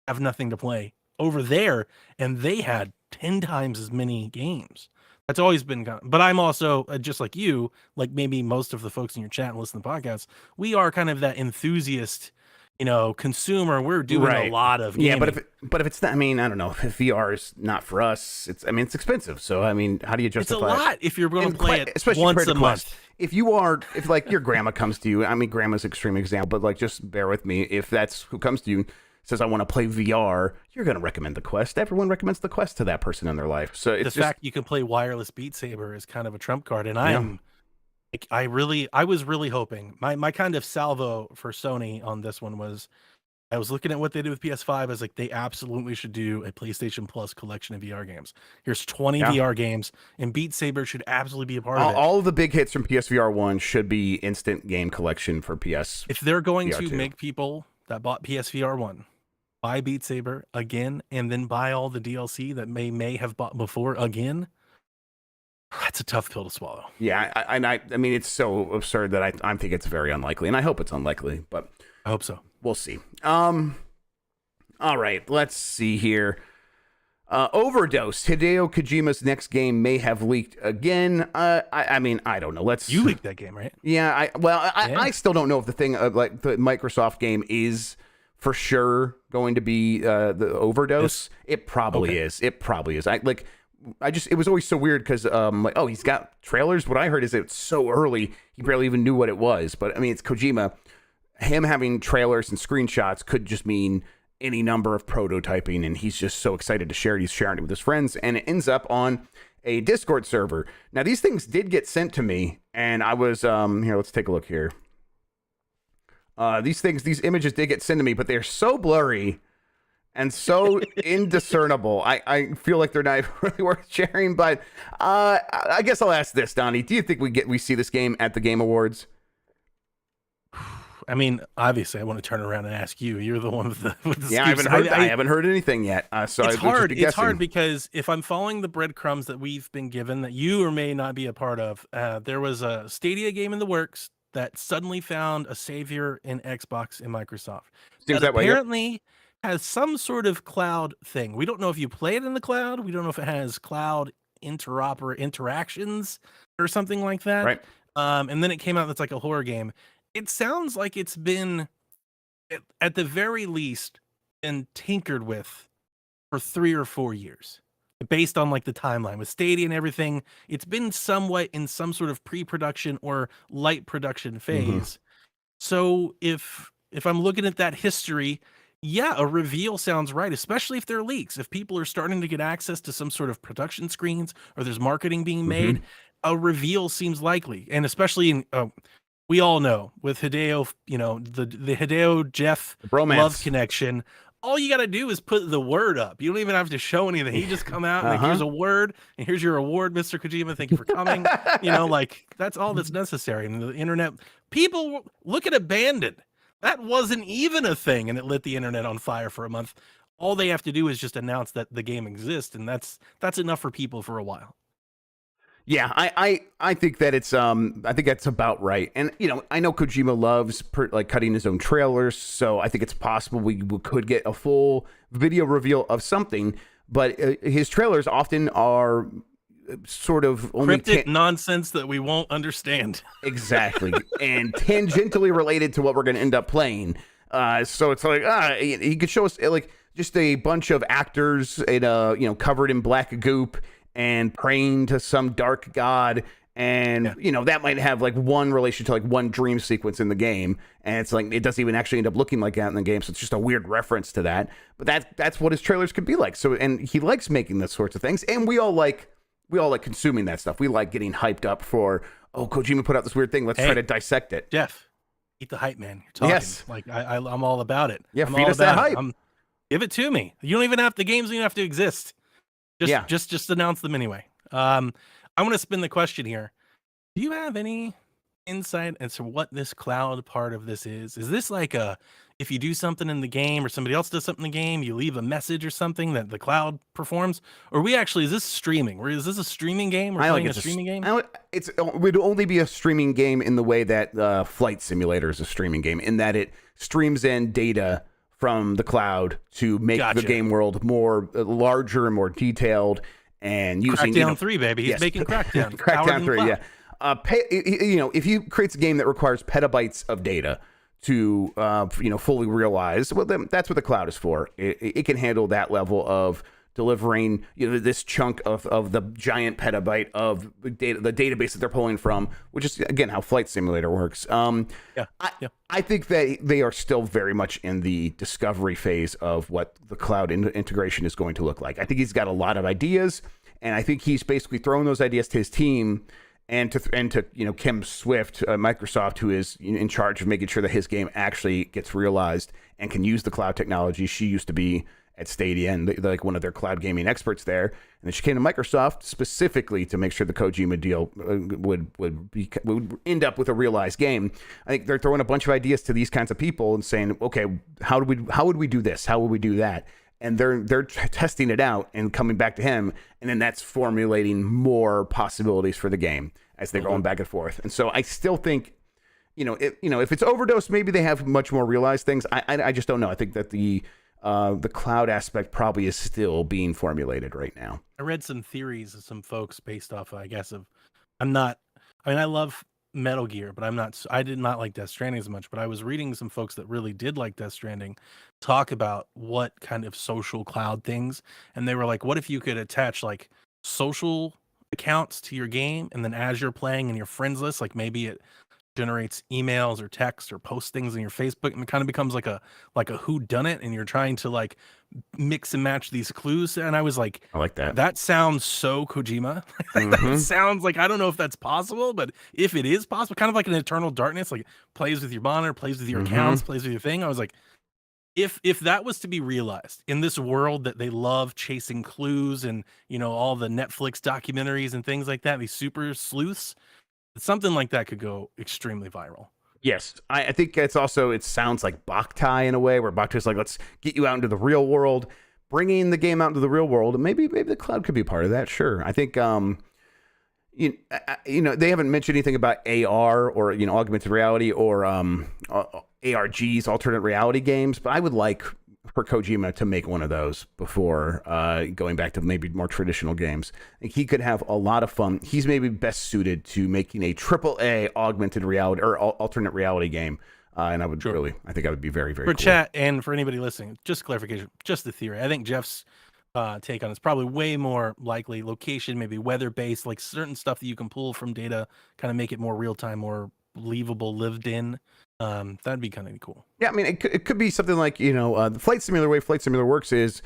have nothing to play over there, and they had 10 times as many games. That's always been, but I'm also just like you, like maybe most of the folks in your chat and listen to podcasts, we are kind of that enthusiast, consumer. We're doing a lot of gaming. Yeah, but if it's not, I mean, I don't know, if VR is not for us, it's expensive. So I mean, how do you justify? It's a lot if you're going to play it especially once a month. If like your grandma comes to you, I mean, grandma's an extreme example, but like just bear with me. If that's who comes to you, says I want to play VR, you're going to recommend the Quest. Everyone recommends the Quest to that person in their life. So it's the fact you can play wireless Beat Saber is kind of a trump card, and I was really hoping my kind of salvo for Sony on this one was, I was looking at what they did with PS5. I was like, they absolutely should do a PlayStation Plus collection of VR games. Here's 20 VR games, and Beat Saber should absolutely be a part of it. All of the big hits from PSVR 1 should be instant game collection for PS. If they're going VR to 2. make people that bought PSVR 1 buy Beat Saber again, and then buy all the DLC that may have bought before again. That's a tough pill to swallow. Yeah, I mean, it's so absurd that I think it's very unlikely, and I hope it's unlikely, but I hope so. We'll see. All right, let's see here. Overdose. Hideo Kojima's next game may have leaked again. I mean, I don't know. You leaked that game, right? Yeah. I still don't know if the thing like the Microsoft game is for sure going to be the Overdose. It probably is. It probably is. It was always so weird because like, oh, he's got trailers. What I heard is it's so early he barely even knew what it was. But I mean, it's Kojima. Him having trailers and screenshots could just mean any number of prototyping, and he's just so excited to share it. He's sharing it with his friends, and it ends up on a Discord server. Now, these things did get sent to me, and I was here. Let's take a look here. These images did get sent to me, but they're so blurry and so indiscernible. I feel like they're not really worth sharing. But I guess I'll ask this, Donnie. Do you think we see this game at the Game Awards? I mean, obviously, I want to turn around and ask you. You're the one with the yeah. I haven't heard anything yet. So it's hard. It's hard because if I'm following the breadcrumbs that we've been given, that you or may not be a part of, there was a Stadia game in the works that suddenly found a savior in Xbox and Microsoft. Seems that apparently has some sort of cloud thing. We don't know if you play it in the cloud. We don't know if it has cloud interactions or something like that. Right. And then it came out that's like a horror game. It sounds like it's been, at the very least, been tinkered with for 3 or 4 years, based on like the timeline with Stadia and everything. It's been somewhat in some sort of pre-production or light production phase. So if I'm looking at that history, yeah, a reveal sounds right, especially if there are leaks. If people are starting to get access to some sort of production screens or there's marketing being made, a reveal seems likely. And especially in we all know with Hideo, the Hideo Jeff love connection, all you got to do is put the word up. You don't even have to show anything. He just come out and like, here's a word, and here's your award, Mr. Kojima. Thank you for coming. Like that's all that's necessary. And the internet, people look at Abandoned. That wasn't even a thing, and it lit the internet on fire for a month. All they have to do is just announce that the game exists, and that's enough for people for a while. Yeah, I think that it's I think that's about right. And I know Kojima loves cutting his own trailers, so I think it's possible we could get a full video reveal of something. But his trailers often are sort of only cryptic nonsense that we won't understand. Exactly, and tangentially related to what we're going to end up playing. So it's like he could show us like just a bunch of actors in covered in black goop and praying to some dark god, and that might have like one relation to like one dream sequence in the game, and it's like it doesn't even actually end up looking like that in the game, so it's just a weird reference to that. But that's what his trailers could be like. So, and he likes making those sorts of things, and we all like consuming that stuff. We like getting hyped up for, oh, Kojima put out this weird thing, let's try to dissect it. Jeff, eat the hype, man. You're talking. Yes, like I'm all about it. Yeah, feed us that hype. Give it to me. You don't even have the games. Don't even have to exist. Just announce them anyway. I'm going to spin the question here. Do you have any insight as to what this cloud part of this is? Is this like if you do something in the game or somebody else does something in the game, you leave a message or something that the cloud performs? Or is this streaming? Or is this a streaming game? Or playing a streaming game? It would only be a streaming game in the way that Flight Simulator is a streaming game, in that it streams in data from the cloud to make the game world more larger and more detailed, and using Crackdown 3, baby. He's making Crackdown. Crackdown 3, yeah. If he creates a game that requires petabytes of data to fully realize, well, then that's what the cloud is for. It can handle that level of delivering this chunk of the giant petabyte of data, the database that they're pulling from, which is again how Flight Simulator works. I think that they are still very much in the discovery phase of what the cloud integration is going to look like. I think he's got a lot of ideas, and I think he's basically throwing those ideas to his team and to Kim Swift, Microsoft, who is in charge of making sure that his game actually gets realized and can use the cloud technology. She used to be at Stadia, and like one of their cloud gaming experts there. And then she came to Microsoft specifically to make sure the Kojima deal would end up with a realized game. I think they're throwing a bunch of ideas to these kinds of people and saying, okay, how would we do this? How would we do that? And they're testing it out and coming back to him, and then that's formulating more possibilities for the game as they're going back and forth. And so I still think, if it's overdose, maybe they have much more realized things. I just don't know. I think that the cloud aspect probably is still being formulated right now. I read some theories of some folks based off, I guess, I love Metal Gear, but I did not like Death Stranding as much, but I was reading some folks that really did like Death Stranding talk about what kind of social cloud things, and they were like, what if you could attach like social accounts to your game, and then as you're playing in your friends list, like maybe it generates emails or text or post things in your Facebook, and it kind of becomes like a whodunit, and you're trying to like mix and match these clues. And I was like, I like that. That sounds so Kojima. That sounds like, I don't know if that's possible, but if it is possible, kind of like an Eternal Darkness, like plays with your monitor, plays with your accounts, plays with your thing. I was like, if that was to be realized in this world that they love chasing clues and, all the Netflix documentaries and things like that, these super sleuths, something like that could go extremely viral. Yes, I think it sounds like Boktai in a way, where Boktai is like, let's get you out into the real world, bringing the game out into the real world, and maybe the cloud could be part of that. Sure, I think they haven't mentioned anything about AR or augmented reality or ARGs, alternate reality games, but I would like for Kojima to make one of those before going back to maybe more traditional games. I think he could have a lot of fun. He's maybe best suited to making a AAA augmented reality or alternate reality game. And I would I think I would be very, very for cool. Chat and for anybody listening, just clarification, just the theory. I think Jeff's take on it's probably way more likely location, maybe weather based, like certain stuff that you can pull from data, kind of make it more real time, more believable, lived in. That'd be kind of cool. Yeah, I mean, it could be something like, the Flight Simulator way Flight Simulator works is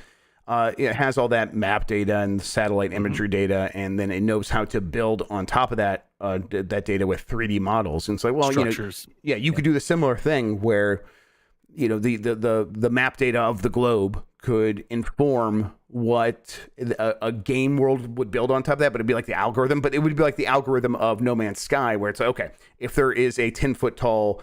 it has all that map data and satellite imagery data, and then it knows how to build on top of that that data with 3D models. And it's like, well, structures. You could do the similar thing where, the map data of the globe could inform what a game world would build on top of that, but it'd be like the algorithm, but it would be like the algorithm of No Man's Sky, where it's like, okay, if there is a 10-foot tall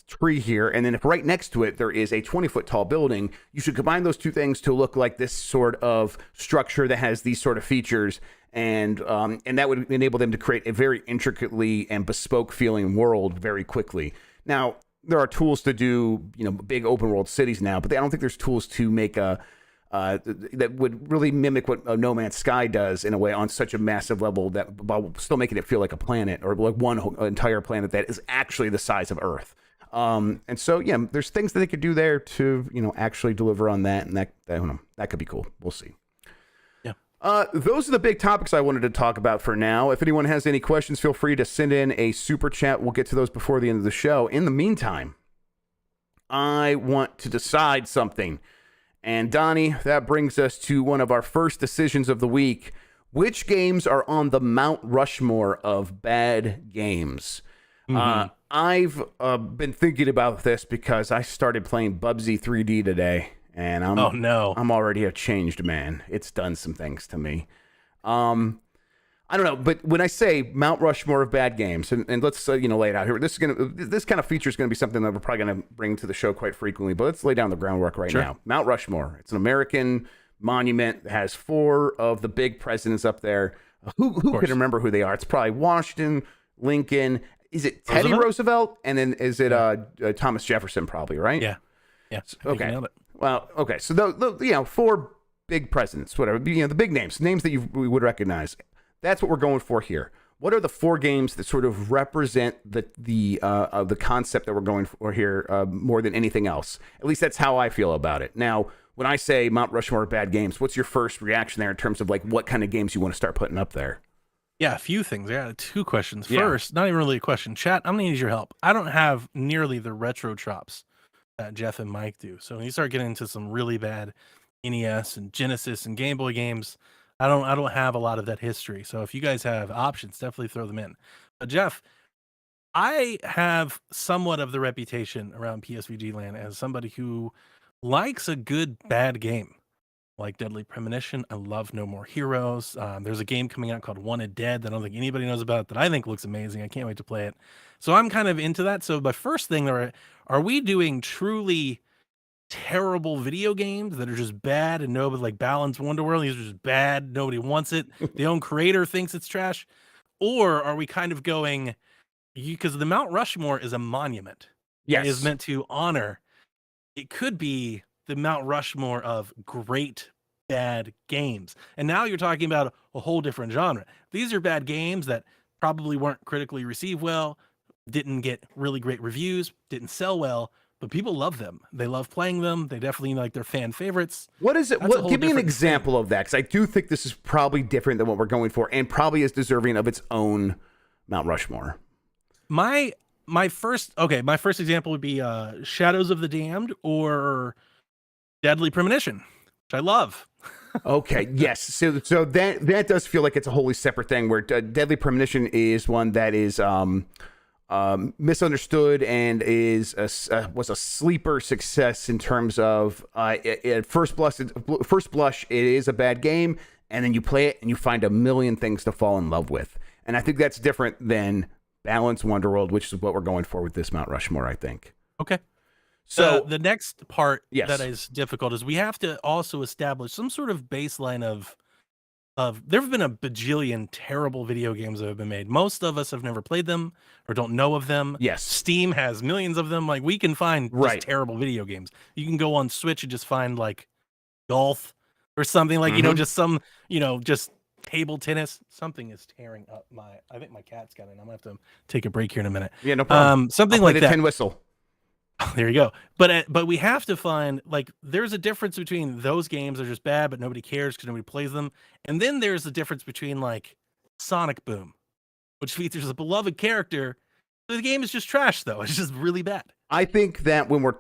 tree here, and then if right next to it there is a 20-foot tall building, you should combine those two things to look like this sort of structure that has these sort of features, and that would enable them to create a very intricately and bespoke feeling world very quickly. Now, there are tools to do big open world cities now, but I don't think there's tools to make that would really mimic what No Man's Sky does in a way on such a massive level, that while still making it feel like a planet or like one entire planet that is actually the size of Earth. And so, there's things that they could do there to, actually deliver on that. And that could be cool. We'll see. Yeah. Those are the big topics I wanted to talk about for now. If anyone has any questions, feel free to send in a super chat. We'll get to those before the end of the show. In the meantime, I want to decide something. And Donnie, that brings us to one of our first decisions of the week. Which games are on the Mount Rushmore of bad games? I've been thinking about this because I started playing Bubsy 3D today, and I'm already a changed man. It's done some things to me. I don't know, but when I say Mount Rushmore of bad games, and let's lay it out here. This kind of feature is going to be something that we're probably going to bring to the show quite frequently. But let's lay down the groundwork right now. Mount Rushmore. It's an American monument that has 4 of the big presidents up there. Who can remember who they are? It's probably Washington, Lincoln. Is it Teddy Roosevelt? And then is it Thomas Jefferson? Probably, right? Yeah. Okay. Well, okay. So the 4 big presidents, whatever. The big names that we would recognize. That's what we're going for here. What are the 4 games that sort of represent the concept that we're going for here more than anything else? At least that's how I feel about it. Now, when I say Mount Rushmore of bad games, what's your first reaction there in terms of like what kind of games you want to start putting up there? Yeah, a few things. Yeah, 2 questions. First, not even really a question. Chat, I'm gonna need your help. I don't have nearly the retro chops that Jeff and Mike do. So when you start getting into some really bad NES and Genesis and Game Boy games, I don't have a lot of that history. So if you guys have options, definitely throw them in. But Jeff, I have somewhat of the reputation around PSVG land as somebody who likes a good bad game. Like Deadly Premonition. I love No More Heroes. There's a game coming out called Wanted Dead that I don't think anybody knows about that I think looks amazing. I can't wait to play it. So I'm kind of into that. So my first thing, are we doing truly terrible video games that are just bad and nobody, like Balance Wonderworld, these are just bad, nobody wants it, the own creator thinks it's trash? Or are we kind of going, because the Mount Rushmore is a monument. Yes. It is meant to honor. It could be the Mount Rushmore of great bad games. And now you're talking about a whole different genre. These are bad games that probably weren't critically received well, didn't get really great reviews, didn't sell well, but people love them. They love playing them. They definitely like their fan favorites. What is it? Give me an example of that, because I do think this is probably different than what we're going for, and probably is deserving of its own Mount Rushmore. My first example would be Shadows of the Damned or Deadly Premonition, which I love. Okay, yes. So that does feel like it's a wholly separate thing, where Deadly Premonition is one that is misunderstood and was a sleeper success in terms of at first blush it is a bad game, and then you play it and you find a million things to fall in love with. And I think that's different than Balance Wonderworld, which is what we're going for with this Mount Rushmore, I think. Okay. So the next part that is difficult is we have to also establish some sort of baseline of there have been a bajillion terrible video games that have been made. Most of us have never played them or don't know of them. Yes. Steam has millions of them. Like, we can find just terrible video games. You can go on Switch and just find like golf or something, like, just some, just table tennis. Something is tearing up I think my cat's got it. I'm gonna have to take a break here in a minute. Yeah, no problem. Something I'll play like the that. tin whistle. There you go. But we have to find, like, there's a difference between those games that are just bad but nobody cares because nobody plays them, and then there's a difference between like Sonic Boom, which features a beloved character. The game is just trash, though. It's just really bad. I think that when we're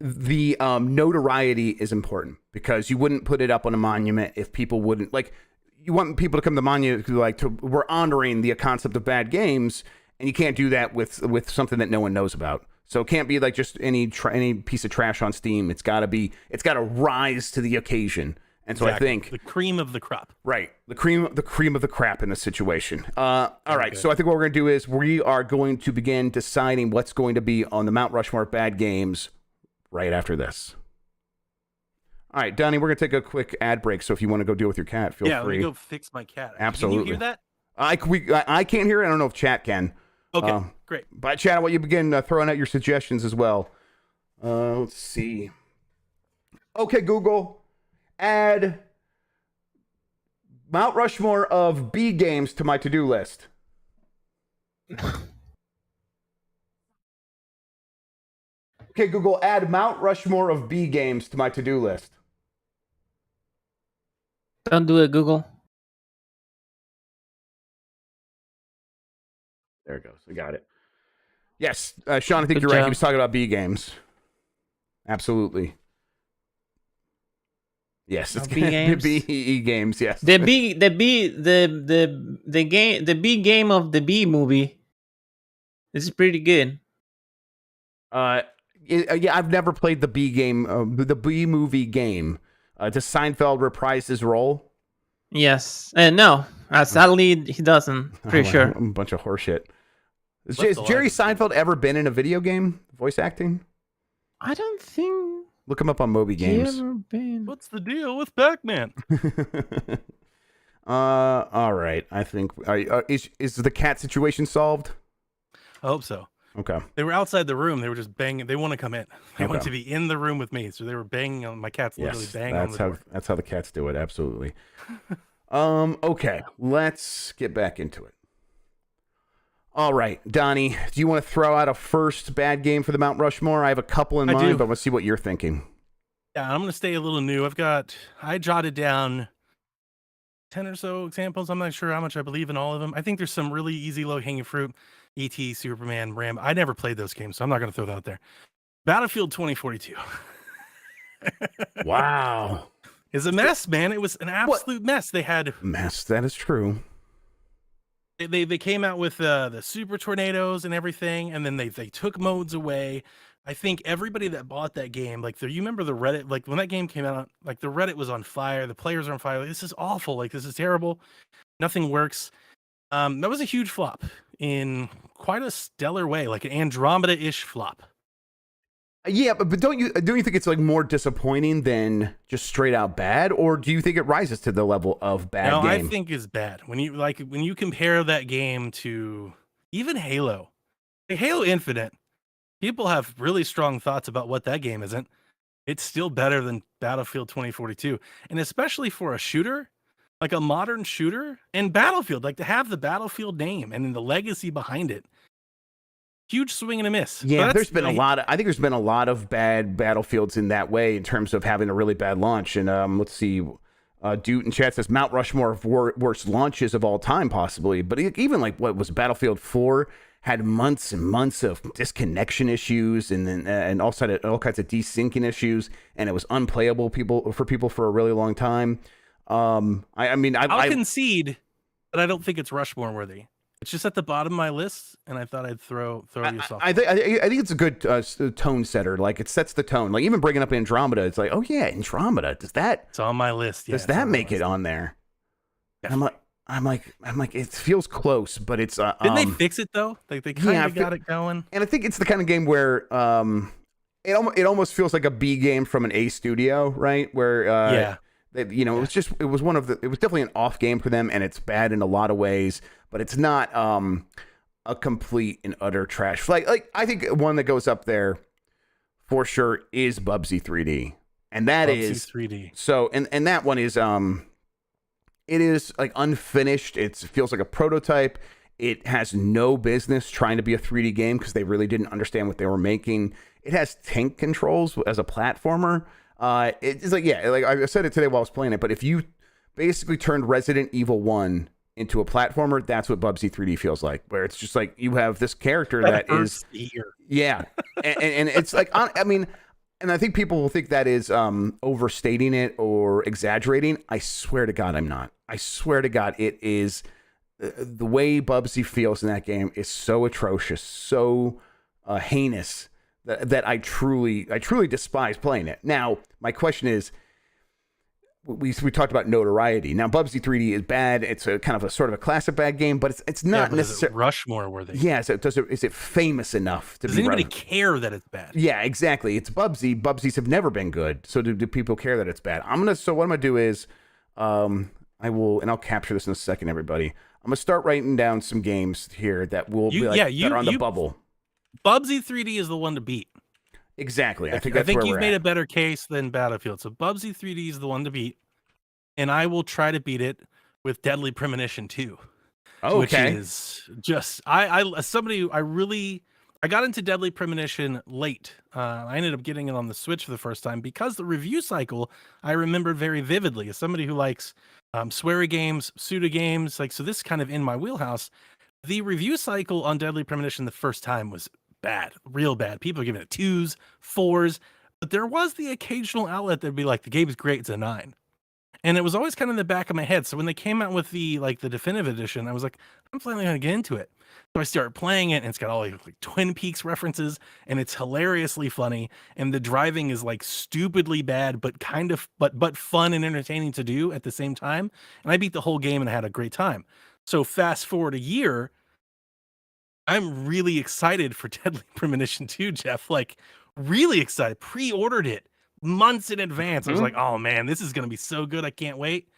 the notoriety is important, because you wouldn't put it up on a monument if people wouldn't, like, you want people to come to the monument we're honoring the concept of bad games, and you can't do that with something that no one knows about. So it can't be like just any piece of trash on Steam. It's got to rise to the occasion. And so exactly. I think the cream of the crop. Right. The cream of the crap in this situation. All right. So I think what we're going to do is we are going to begin deciding what's going to be on the Mount Rushmore bad games right after this. All right, Donnie, we're going to take a quick ad break. So if you want to go deal with your cat, feel free. Yeah, let me go fix my cat. Absolutely. Can you hear that? I can't hear it. I don't know if chat can. Okay, great. But chat, while you begin throwing out your suggestions as well. Let's see. Okay, Google, add Mount Rushmore of B games to my to-do list. Okay, Google, add Mount Rushmore of B games to my to-do list. Don't do it, Google. There it goes. I got it. Yes, Sean, I think Good you're right. job. He was talking about B games. Absolutely. Yes, it's B games? the BE games. Yes, The B game of the B movie. This is pretty good. Yeah, I've never played the B game, the B movie game. Does Seinfeld reprise his role? Yes. No. Sadly, he doesn't. Pretty sure. A bunch of horseshit. Has Jerry Seinfeld ever been in a video game, voice acting? I don't think. Look him up on Moby Games. Ever been. What's the deal with Pac-Man? All right. I think is the cat situation solved? I hope so. Okay. They were outside the room. They were just banging. They want to come in. They want Okay. to be in the room with me. So they were banging on my cat's literally banging on the door. That's how the cats do it. Absolutely. Okay. Let's get back into it. All right, Donnie, do you want to throw out a first bad game for the Mount Rushmore? I have a couple in mind, but let's see what you're thinking. Yeah, I'm going to stay a little new. I jotted down 10 or so examples. I'm not sure how much I believe in all of them. I think there's some really easy low-hanging fruit. E.T., Superman, Ram. I never played those games, so I'm not going to throw that out there. Battlefield 2042. Wow. It's a mess, man. It was an absolute mess. They had... Mess, that is true. They came out with the super tornadoes and everything, and then they took modes away. I think everybody that bought that game, like you remember the Reddit, like when that game came out, like the Reddit was on fire, the players are on fire. Like, this is awful. Like this is terrible. Nothing works. That was a huge flop in quite a stellar way, like an Andromeda-ish flop. Yeah, but don't you think it's like more disappointing than just straight out bad, or do you think it rises to the level of bad No, game? I think it's bad. When you compare that game to even Halo, like Halo Infinite, people have really strong thoughts about what that game isn't. It's still better than Battlefield 2042, and especially for a shooter, like a modern shooter, and Battlefield, like to have the Battlefield name and then the legacy behind it. Huge swing and a miss. Yeah, there's been I think there's been a lot of bad Battlefields in that way in terms of having a really bad launch. And let's see, Dude in chat says Mount Rushmore of worst launches of all time, possibly. But even like what was Battlefield 4 had months and months of disconnection issues, and then and all kinds of desyncing issues, and it was unplayable for people for a really long time. I'll concede, but I don't think it's Rushmore worthy. It's just at the bottom of my list, and I thought I'd throw you off. I think it's a good tone setter. Like it sets the tone. Like even bringing up Andromeda, it's like, oh yeah, Andromeda. It's on my list. Yeah, does that make it on there? I'm like, it feels close, but it's. Didn't they fix it though? Like they kind of got it going. And I think it's the kind of game where it almost feels like a B game from an A studio, right? Where it was definitely an off game for them, and it's bad in a lot of ways, but it's not a complete and utter trash. Like I think one that goes up there for sure is Bubsy 3D, and that is 3D. So and that one is it is like unfinished. It feels like a prototype. It has no business trying to be a 3D game because they really didn't understand what they were making. It has tank controls as a platformer. It's like, like I said it today while I was playing it, but if you basically turned Resident Evil 1 into a platformer, that's what Bubsy 3D feels like, where it's just like you have this character that is, yeah. and it's like, and I think people will think that is overstating it or exaggerating. I swear to God, I'm not. I swear to God, it is the way Bubsy feels in that game is so atrocious, so heinous that I truly despise playing it. Now, my question is, we talked about notoriety. Now, Bubsy 3D is bad. It's a kind of a sort of a classic bad game, but it's not necessarily Rushmore worthy. Yeah, so is it famous enough to does anybody care that it's bad? Yeah, exactly. It's Bubsy. Bubsies have never been good. So do people care that it's bad? So what I'm gonna do is I'll capture this in a second, everybody. I'm gonna start writing down some games here that will be that are on the bubble. Bubsy 3D is the one to beat. Exactly. I think you've made a better case than Battlefield. So Bubsy 3D is the one to beat, and I will try to beat it with Deadly Premonition 2. Okay. Which is just I got into Deadly Premonition late. I ended up getting it on the Switch for the first time because the review cycle I remember very vividly. As somebody who likes sweary games, pseudo games, so this is kind of in my wheelhouse. The review cycle on Deadly Premonition the first time was bad, real bad. People are giving it 2s, 4s, but there was the occasional outlet that'd be like, the game is great, it's a 9. And it was always kind of in the back of my head. So when they came out with the definitive edition, I was like, I'm finally gonna get into it. So I started playing it, and it's got all like Twin Peaks references, and it's hilariously funny, and the driving is like stupidly bad, but kind of but fun and entertaining to do at the same time. And I beat the whole game and I had a great time. So fast forward a year, I'm really excited for Deadly Premonition 2, Jeff. Like, really excited. Pre-ordered it months in advance. I was like, oh man, this is going to be so good. I can't wait.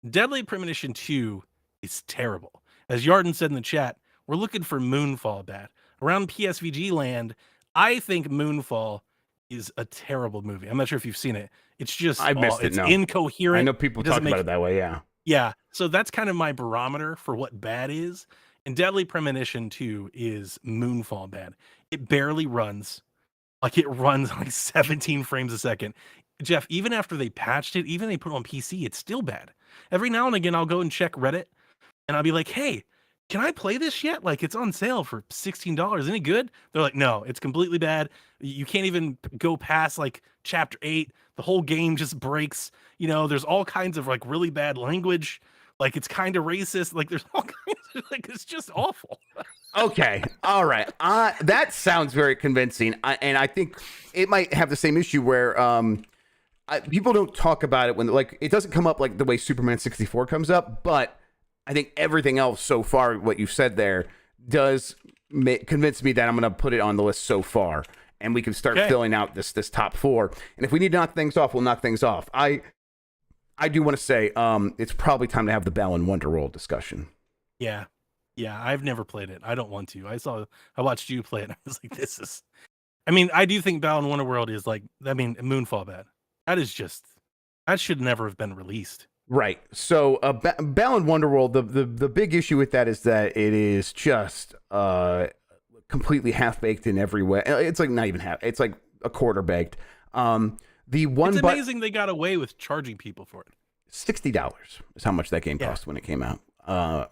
Deadly Premonition 2 is terrible. As Yarden said in the chat, we're looking for Moonfall bad. Around PSVG land, I think Moonfall is a terrible movie. I'm not sure if you've seen it. It's just, it's incoherent. I know people talk about it that way, yeah. Yeah, so that's kind of my barometer for what bad is. And Deadly Premonition 2 is Moonfall bad. It barely runs. Like, it runs like 17 frames a second. Jeff, even after they patched it, even they put it on PC, it's still bad. Every now and again, I'll go and check Reddit, and I'll be like, hey, can I play this yet? Like, it's on sale for $16. Any good? They're like, no, it's completely bad. You can't even go past like chapter 8. The whole game just breaks. There's all kinds of like really bad language. Like it's kind of racist. Like there's all kinds of, like it's just awful. Okay, all right. That sounds very convincing, and I think it might have the same issue where people don't talk about it when like it doesn't come up like the way Superman 64 comes up, but I think everything else so far, what you've said there, does convince me that I'm going to put it on the list so far, and we can start filling out this top 4. And if we need to knock things off, we'll knock things off. I do want to say it's probably time to have the Balan Wonderworld discussion. Yeah, I've never played it. I don't want to. I watched you play it, and I was like, this is. I mean, I do think Balan Wonderworld is like. I mean, Moonfall bad. That should never have been released. Right. So Balan Wonderworld, the big issue with that is that it is just completely half-baked in every way. It's like not even half. It's like a quarter baked. It's amazing they got away with charging people for it. $60 is how much that game cost when it came out.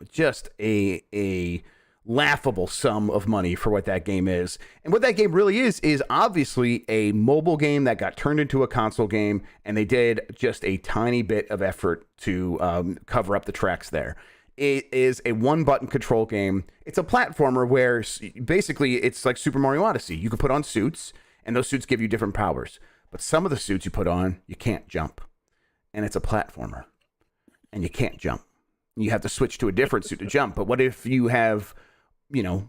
Just a laughable sum of money for what that game is. And what that game really is obviously a mobile game that got turned into a console game, and they did just a tiny bit of effort to cover up the tracks there. It is a one-button control game. It's a platformer where basically it's like Super Mario Odyssey. You can put on suits, and those suits give you different powers. But some of the suits you put on, you can't jump. And it's a platformer. And you can't jump. You have to switch to a different suit to jump. But what if you have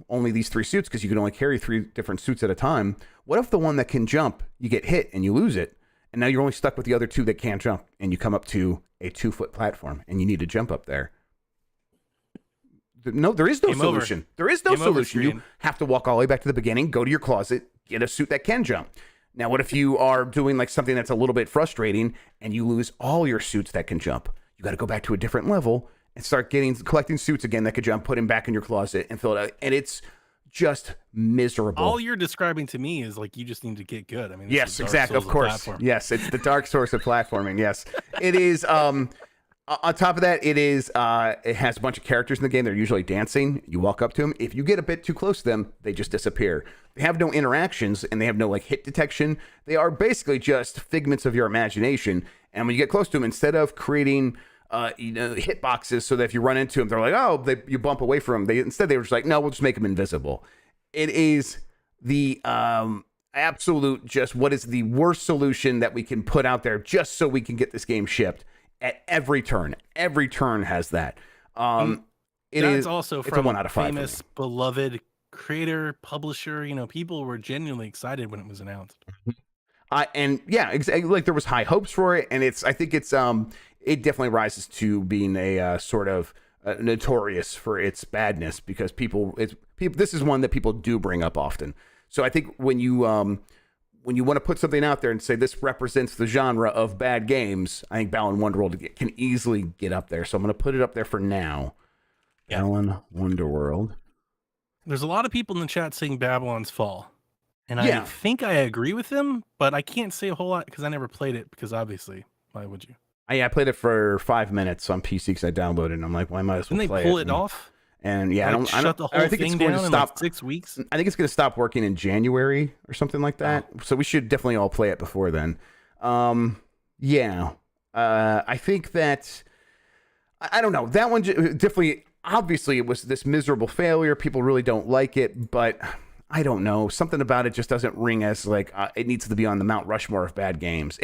only these 3 suits because you can only carry 3 different suits at a time? What if the one that can jump, you get hit and you lose it, and now you're only stuck with the other 2 that can't jump, and you come up to a 2-foot platform and you need to jump up there? No, there is no solution. There is no solution. You have to walk all the way back to the beginning, go to your closet, get a suit that can jump. Now, what if you are doing like something that's a little bit frustrating and you lose all your suits that can jump? You got to go back to a different level and start collecting suits again that could jump, put them back in your closet, and fill it out. And it's just miserable. All you're describing to me is like you just need to get good. I mean, yes, exactly. Of course. Yes, it's the dark source of platforming. Yes, it is. On top of that, it has a bunch of characters in the game. They're usually dancing. You walk up to them. If you get a bit too close to them, they just disappear. They have no interactions, and they have no like hit detection. They are basically just figments of your imagination. And when you get close to them, instead of creating hit boxes so that if you run into them, they're like, you bump away from them. Instead, they were just like, no, we'll just make them invisible. It is the absolute just what is the worst solution that we can put out there just so we can get this game shipped at every turn. Every turn has that. It's also from a 1 out of 5 famous, beloved creator, publisher. People were genuinely excited when it was announced. And yeah, exactly. Like there was high hopes for it, and I think it definitely rises to being a sort of notorious for its badness because people. This is one that people do bring up often. So I think when you want to put something out there and say this represents the genre of bad games, I think Balan Wonderworld can easily get up there. So I'm going to put it up there for now. Yeah. Balan Wonderworld. There's a lot of people in the chat saying Babylon's Fall. And I think I agree with them, but I can't say a whole lot because I never played it because obviously, why would you? I played it for 5 minutes on PC because I downloaded it and I'm like, well, I might as well play it. Didn't they pull it off? And yeah, I think it's going to stop in 6 weeks. I think it's going to stop working in January or something like that. Oh. So we should definitely all play it before then. I think that I don't know. That one definitely, obviously, it was this miserable failure. People really don't like it, but I don't know. Something about it just doesn't ring as like it needs to be on the Mount Rushmore of bad games.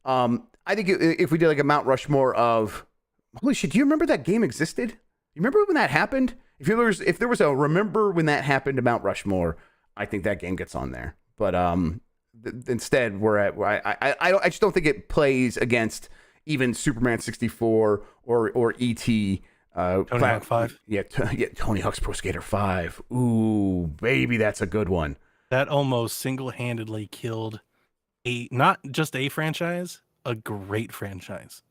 I think if we did like a Mount Rushmore of, holy shit, do you remember that game existed? You remember when that happened? If there was a remember when that happened to Mount Rushmore, I think that game gets on there. But instead, I just don't think it plays against even Superman 64 or E.T. Tony Hawk 5. Yeah, Tony Hawk's Pro Skater 5. Ooh, baby, that's a good one. That almost single-handedly killed not just a franchise, a great franchise.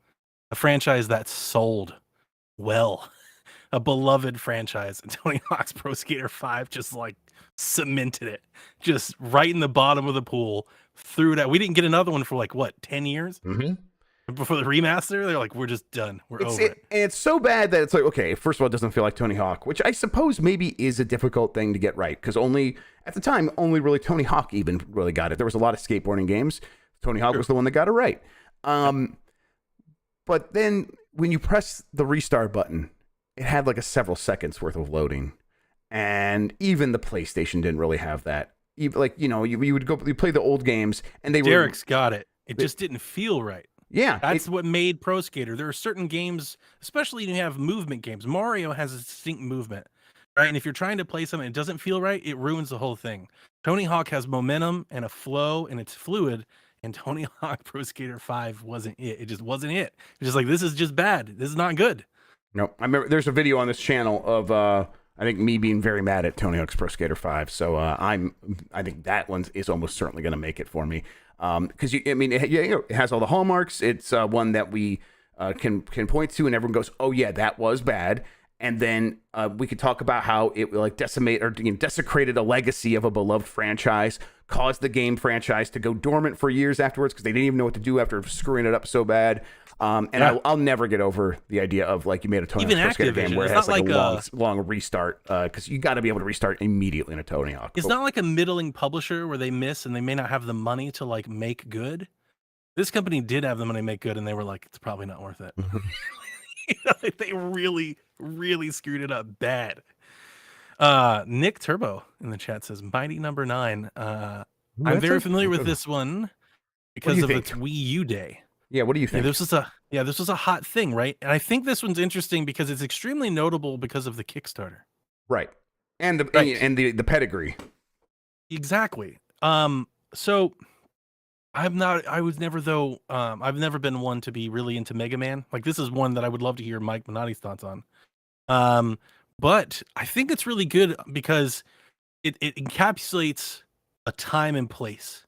A franchise that sold well. A beloved franchise. And Tony Hawk's Pro Skater 5 just like cemented it. Just right in the bottom of the pool. Threw it out. We didn't get another one for like, 10 years? Mm-hmm. Before the remaster, they're like, we're just done. We're over it. And it's so bad that it's like, okay, first of all, it doesn't feel like Tony Hawk, which I suppose maybe is a difficult thing to get right. Because at the time, only really Tony Hawk even really got it. There was a lot of skateboarding games. Tony Hawk was the one that got it right. But then when you press the restart button, it had like a several seconds worth of loading, and even the PlayStation didn't really have that. Even, like, you would go, you play the old games, and Derek's got it. It just didn't feel right. Yeah, that's what made Pro Skater. There are certain games, especially when you have movement games. Mario has a distinct movement, right? And if you're trying to play something, it doesn't feel right, it ruins the whole thing. Tony Hawk has momentum and a flow, and it's fluid. And Tony Hawk Pro Skater 5 wasn't it. It just wasn't it. It's just like, this is just bad. This is not good. No, I remember there's a video on this channel of I think me being very mad at Tony Hawk's Pro Skater 5. So I think that one is almost certainly going to make it for me. Because it has all the hallmarks. It's one that we can point to, and everyone goes, "Oh yeah, that was bad." And then we could talk about how it like desecrated a legacy of a beloved franchise, caused the game franchise to go dormant for years afterwards because they didn't even know what to do after screwing it up so bad. I'll never get over the idea of like you made a Tony Hawk's Pro Skater game where it has like a long restart because you got to be able to restart immediately in a Tony Hawk. It's not like a middling publisher where they miss and they may not have the money to like make good. This company did have the money to make good, and they were like, it's probably not worth it. They really, really screwed it up bad. Nick Turbo in the chat says Mighty Number 9. I'm very familiar with this one because of its Wii U day. Yeah, what do you think? This was a hot thing, right? And I think this one's interesting because it's extremely notable because of the Kickstarter. Right. And the pedigree. Exactly. So I've never been one to be really into Mega Man. Like, this is one that I would love to hear Mike Minotti's thoughts on. But I think it's really good because it encapsulates a time and place.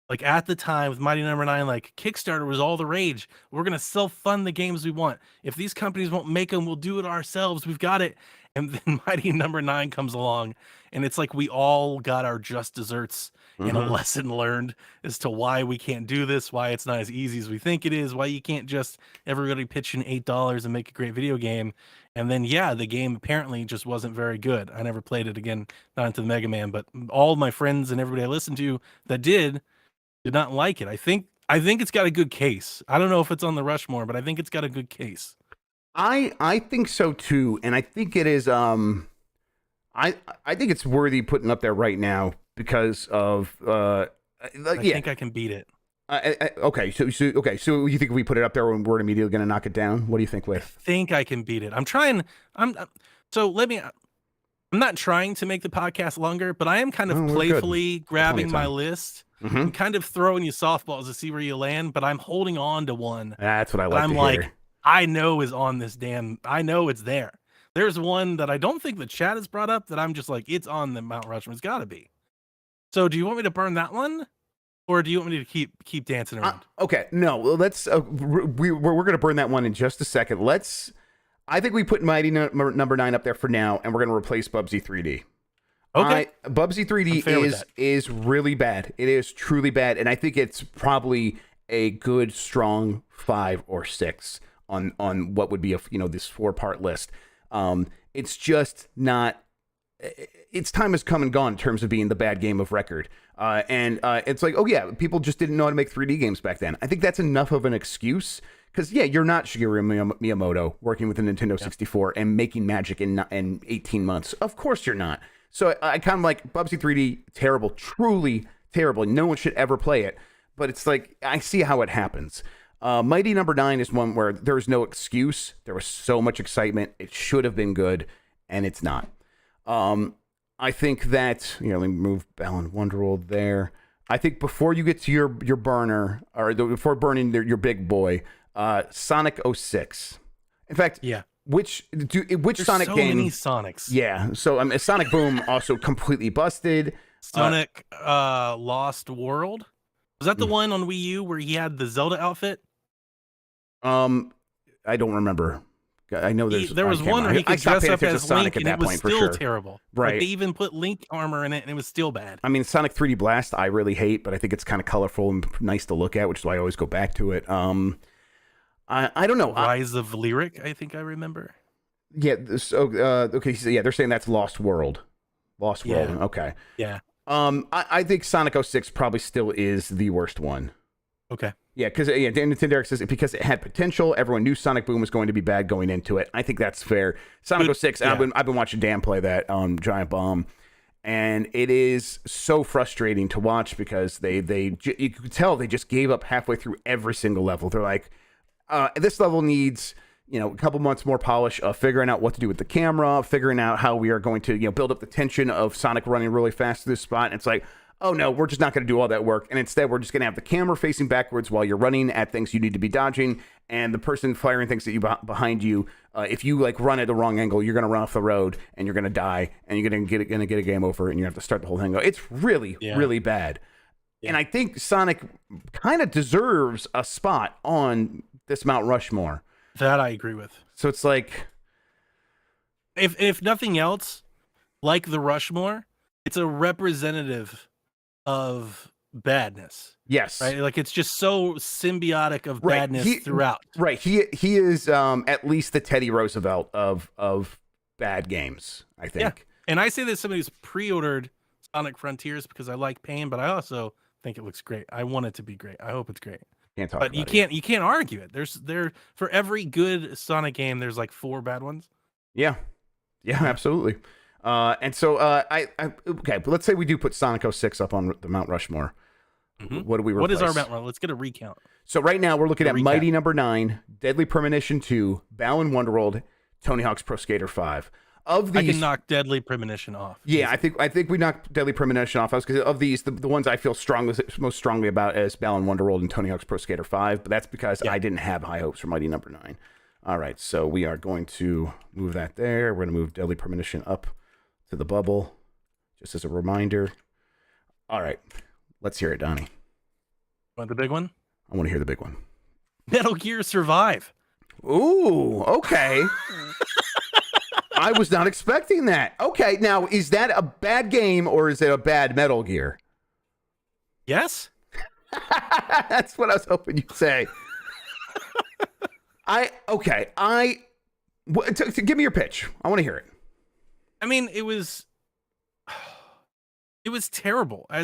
Like, at the time with Mighty Number 9, like, Kickstarter was all the rage. We're going to self-fund the games we want. If these companies won't make them, we'll do it ourselves. We've got it. And then Mighty Number 9 comes along, and it's like we all got our just desserts and a lesson learned as to why we can't do this, why it's not as easy as we think it is, why you can't just everybody pitch in $8 and make a great video game. And then, the game apparently just wasn't very good. I never played it again, not into the Mega Man, but all my friends and everybody I listened to that did not like it. I think it's got a good case. I don't know if it's on the Rushmore, but I think it's got a good case. I think so too, and I think it is. I think it's worthy putting up there right now because of. I think I can beat it. Okay, so you think if we put it up there, we're immediately going to knock it down? What do you think, Whit? I think I can beat it. I'm not trying to make the podcast longer, but I am kind of playfully grabbing my list. I'm kind of throwing you softballs to see where you land, but I'm holding on to one. That's what I like. I'm like, I know is on this I know it's there. There's one that I don't think the chat has brought up that I'm just like, it's on the Mount Rushmore. It's got to be. So do you want me to burn that one? Or do you want me to keep dancing around? Okay, no, let's. We're going to burn that one in just a second. I think we put Mighty Number 9 up there for now, and we're going to replace Bubsy 3D. Okay. Bubsy 3D is really bad. It is truly bad, and I think it's probably a good, strong 5 or 6 on what would be this 4-part list. It's just not. Its time has come and gone in terms of being the bad game of record. It's like, people just didn't know how to make 3D games back then. I think that's enough of an excuse because, you're not Shigeru Miyamoto working with the Nintendo 64 and making magic in 18 months. Of course you're not. So I kind of like Bubsy 3D, terrible, truly terrible. No one should ever play it. But it's like, I see how it happens. Mighty Number 9 is one where there's no excuse. There was so much excitement. It should have been good, and it's not. I think that, let me move Balan Wonderworld there. I think before you get to your burner, or before burning your big boy, Sonic 06. In fact, which There's Sonic so game? Many Sonics. Yeah, so Sonic Boom also completely busted. Sonic Lost World. Was that the one on Wii U where he had the Zelda outfit? I don't remember. I know there was one where he could dress up as Link, and it was still terrible. Right. Like, they even put Link armor in it, and it was still bad. I mean, Sonic 3D Blast, I really hate, but I think it's kind of colorful and nice to look at, which is why I always go back to it. I don't know. Rise of Lyric, I think I remember. Yeah. So okay. So they're saying that's Lost World. Lost World. Okay. Yeah. I think Sonic 06 probably still is the worst one. Okay. Yeah, because Nintendo Direct says because it had potential, everyone knew Sonic Boom was going to be bad going into it. I think that's fair. Sonic 06, yeah. I've been watching Dan play that Giant Bomb, and it is so frustrating to watch because you could tell they just gave up halfway through every single level. They're like, this level needs a couple months more polish of figuring out what to do with the camera, figuring out how we are going to build up the tension of Sonic running really fast to this spot. And it's like, oh no, we're just not going to do all that work. And instead, we're just going to have the camera facing backwards while you're running at things you need to be dodging. And the person firing things at you behind you, if you run at the wrong angle, you're going to run off the road and you're going to die and you're going to get a game over and you have to start the whole thing. It's really, really bad. Yeah. And I think Sonic kind of deserves a spot on this Mount Rushmore. That I agree with. So it's like, if nothing else, like the Rushmore, it's a representative of badness. Yes. Right? Like it's just so symbiotic of badness throughout. Right. He is at least the Teddy Roosevelt of bad games, I think. Yeah. And I say that somebody who's pre-ordered Sonic Frontiers because I like pain, but I also think it looks great. I want it to be great. I hope it's great. Can't talk but about you can't argue it. There for every good Sonic game, there's like 4 bad ones. Yeah. Yeah, absolutely. And so okay, but let's say we do put Sonic 06 up on the Mount Rushmore. Mm-hmm. What do we replace? What is our Mount Rushmore? Let's get a recount. So right now we're looking at Mighty Number 9, Deadly Premonition 2, Balan Wonderworld, Tony Hawk's Pro Skater 5. Of these, I can knock Deadly Premonition off. Yeah, I think we knocked Deadly Premonition off. Because of these, the ones I feel most strongly about is Balan Wonderworld and Tony Hawk's Pro Skater 5. But that's because I didn't have high hopes for Mighty Number 9. All right, so we are going to move that there. We're going to move Deadly Premonition up to the bubble, just as a reminder. All right, let's hear it, Donnie. Want the big one? I want to hear the big one. Metal Gear Survive. Ooh, okay. I was not expecting that. Okay, now, is that a bad game or is it a bad Metal Gear? Yes. That's what I was hoping you'd say. Give me your pitch. I want to hear it. I mean, it was terrible. I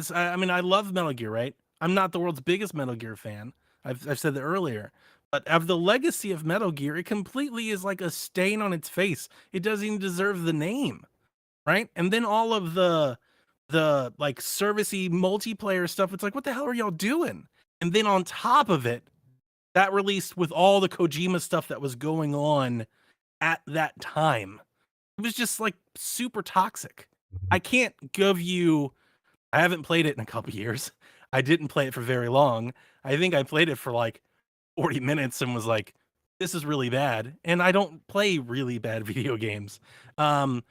love Metal Gear, right? I'm not the world's biggest Metal Gear fan. I've said that earlier. But of the legacy of Metal Gear, it completely is like a stain on its face. It doesn't even deserve the name, right? And then all of the like servicey multiplayer stuff, it's like, what the hell are y'all doing? And then on top of it, that released with all the Kojima stuff that was going on at that time. It was just like super toxic. I can't give you, I haven't played it in a couple years. I didn't play it for very long. I think I played it for like 40 minutes and was like, this is really bad. And I don't play really bad video games. But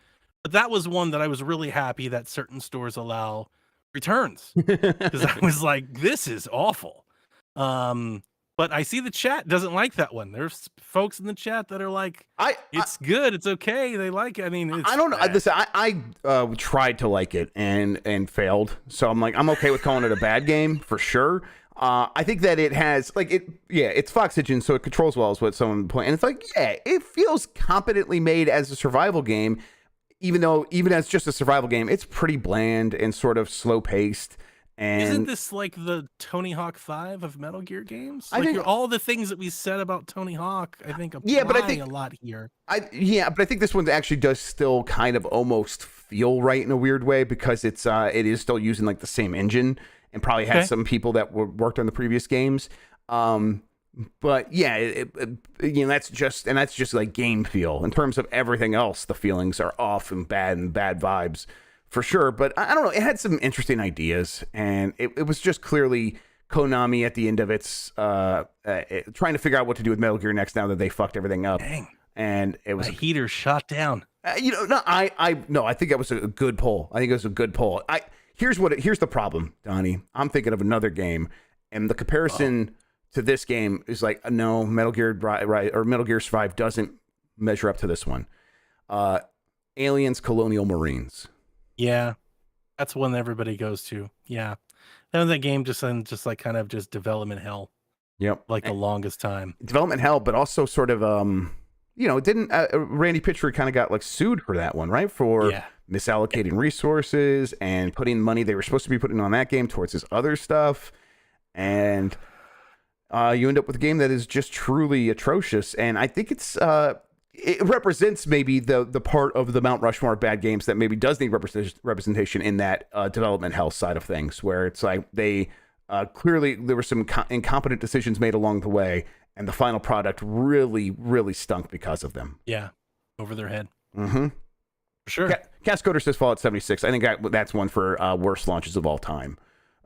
that was one that I was really happy that certain stores allow returns. Because I was like, this is awful. But I see the chat doesn't like that one. There's folks in the chat that are like, it's good, it's okay, they like it. I mean, it's I don't know. bad. Listen, I tried to like it and failed. So I'm like, I'm okay with calling it a bad game for sure. I think that it has it's Foxygen, so it controls well is what someone point. And it's like, it feels competently made as a survival game, even as just a survival game, it's pretty bland and sort of slow paced. And isn't this like the Tony Hawk 5 of Metal Gear games? I think all the things that we said about Tony Hawk, I think apply a lot here. But I think this one actually does still kind of almost feel right in a weird way because it is still using like the same engine and probably has some people that worked on the previous games. But that's just like game feel. In terms of everything else, the feelings are off and bad vibes. For sure, but I don't know. It had some interesting ideas, and it was just clearly Konami at the end of its trying to figure out what to do with Metal Gear Next now that they fucked everything up. Dang. And it was a heater shot down. I think that was a good pull. I think it was a good pull. Here's the problem, Donnie. I'm thinking of another game, and the comparison to this game is like, no, Metal Gear or Metal Gear Survive doesn't measure up to this one. Aliens, Colonial Marines. Yeah, that's one everybody goes to. Yeah, that game just like kind of just development hell. Yep, like the longest time. Development hell, but also sort of didn't Randy Pitchford kind of got like sued for that one, right? For misallocating resources and putting money they were supposed to be putting on that game towards his other stuff, and you end up with a game that is just truly atrocious. And I think it represents maybe the part of the Mount Rushmore of bad games that maybe does need representation in that development hell side of things, where it's like they clearly there were some incompetent decisions made along the way, and the final product really, really stunk because of them. Yeah, over their head. Mm-hmm. For sure. Cascoder says Fallout 76. I think that's one for worst launches of all time.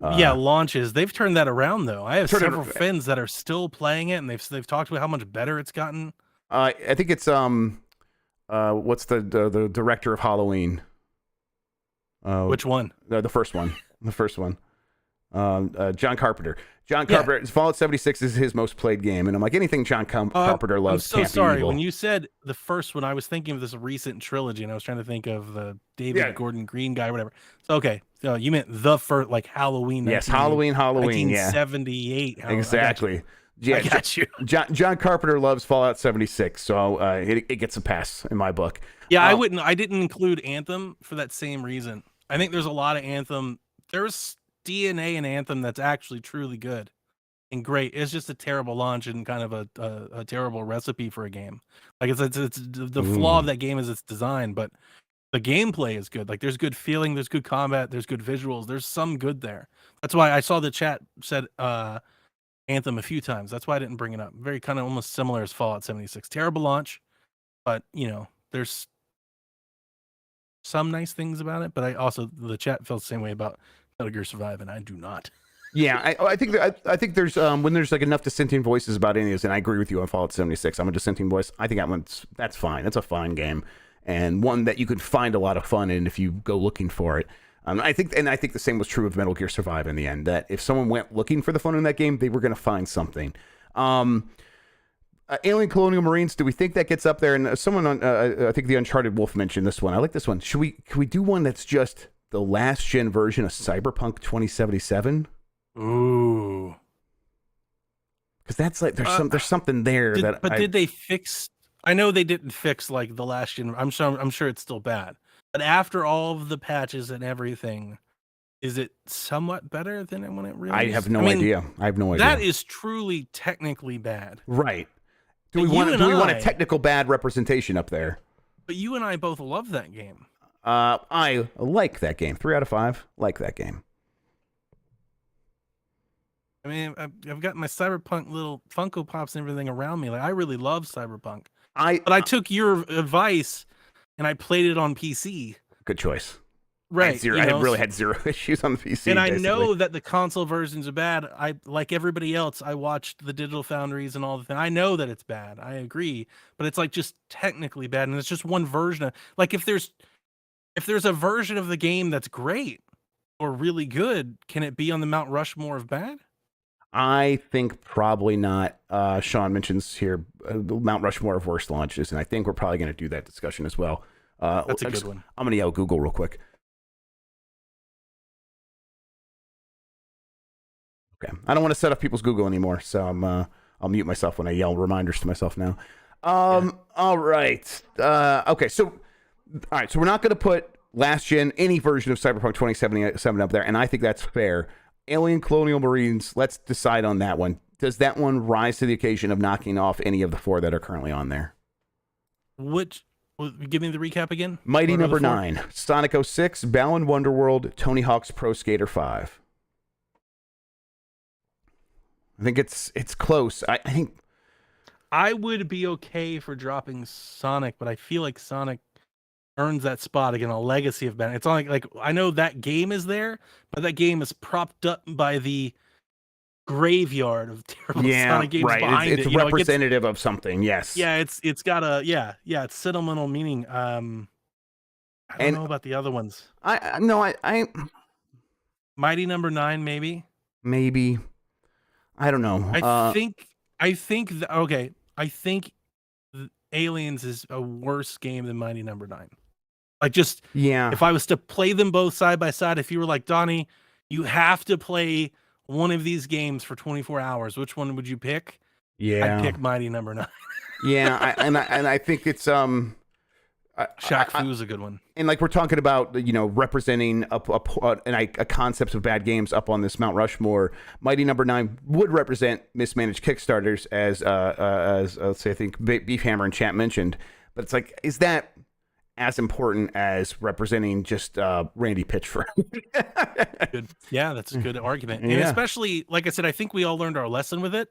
Yeah, launches. They've turned that around though. I have several friends that are still playing it, and they've talked about how much better it's gotten. I think it's what's the director of Halloween? Which one? The first one. The first one. John Carpenter. John Carpenter. Fallout 76 is his most played game, and I'm like, anything John Carpenter loves. I'm so sorry. When you said the first one, I was thinking of this recent trilogy, and I was trying to think of the David Gordon Green guy, or whatever. So okay, so you meant the first, like Halloween. Yes, Halloween. 1978. Yeah. Exactly. I got you. John Carpenter loves Fallout 76, so it gets a pass in my book. Yeah, I didn't include Anthem for that same reason. I think there's a lot of Anthem. There's DNA in Anthem that's actually truly good and great. It's just a terrible launch and kind of a terrible recipe for a game. Like it's the flaw of that game is its design, but the gameplay is good. Like there's good feeling, there's good combat, there's good visuals, there's some good there. That's why I saw the chat said Anthem a few times. That's why I didn't bring it up. Very kind of almost similar as Fallout 76. Terrible launch, but there's some nice things about it. But the chat felt the same way about Metal Gear Survive, and I do not. Yeah, I think there's when there's like enough dissenting voices about any of this, and I agree with you on Fallout 76. I'm a dissenting voice. I think that's fine. That's a fine game, and one that you could find a lot of fun in if you go looking for it. I think the same was true of Metal Gear Survive in the end. That if someone went looking for the fun in that game, they were going to find something. Alien Colonial Marines. Do we think that gets up there? And someone on I think the Uncharted Wolf mentioned this one. I like this one. Can we do one that's just the last gen version of Cyberpunk 2077? Ooh, because that's like there's something there did they fix? I know they didn't fix like the last gen. I'm sure it's still bad, but after all of the patches and everything, is it somewhat better than when it really? I have no idea. I have no idea. That is truly technically bad, right? Do we want a technical bad representation up there? But you and I both love that game. I like that game. 3 out of 5. Like that game. I mean, I've got my Cyberpunk little Funko Pops and everything around me. Like, I really love Cyberpunk. But I took your advice and I played it on PC. Good choice. Right. I really had zero issues on the PC. And I know that the console versions are bad. Like everybody else, I watched the Digital Foundries and all the things. I know that it's bad. I agree. But it's like just technically bad. And it's just one version of, like, if there's a version of the game that's great or really good, can it be on the Mount Rushmore of bad? I think probably not. Sean mentions here the Mount Rushmore of worst launches, and I think we're probably going to do that discussion as well. That's a good one. I'm going to yell Google real quick. Okay, I don't want to set up people's Google anymore, so I'll mute myself when I yell reminders to myself now. All right. Okay, so all right, so we're not going to put last gen any version of Cyberpunk 2077 up there, and I think that's fair. Alien Colonial Marines, let's decide on that one. Does that one rise to the occasion of knocking off any of the 4 that are currently on there? Give me the recap again. Mighty Number 9, Sonic 06, Balan Wonderworld, Tony Hawk's Pro Skater 5. I think it's close. I think I would be okay for dropping Sonic, but I feel like Sonic earns that spot again, a legacy of Batman. It's not like I know that game is there, but that game is propped up by the graveyard of terrible Sonic games behind it. It's representative of something, yes. Yeah, it's got a it's sentimental meaning. I don't know about the other ones. I Mighty Number 9, maybe. Maybe. I don't know. I think Aliens is a worse game than Mighty Number 9. Like, just if I was to play them both side by side, if you were like, Donnie, you have to play one of these games for 24 hours, which one would you pick? Yeah, I'd pick Mighty Number 9. Yeah, and I think it's Shaq Fu is a good one. And like we're talking about, representing a concept of bad games up on this Mount Rushmore. Mighty Number 9 would represent mismanaged Kickstarters, as let's say I think Beefhammer and chat mentioned. But it's like, is that as important as representing just Randy Pitchford? Good. Yeah, that's a good argument. And especially, like I said, I think we all learned our lesson with it.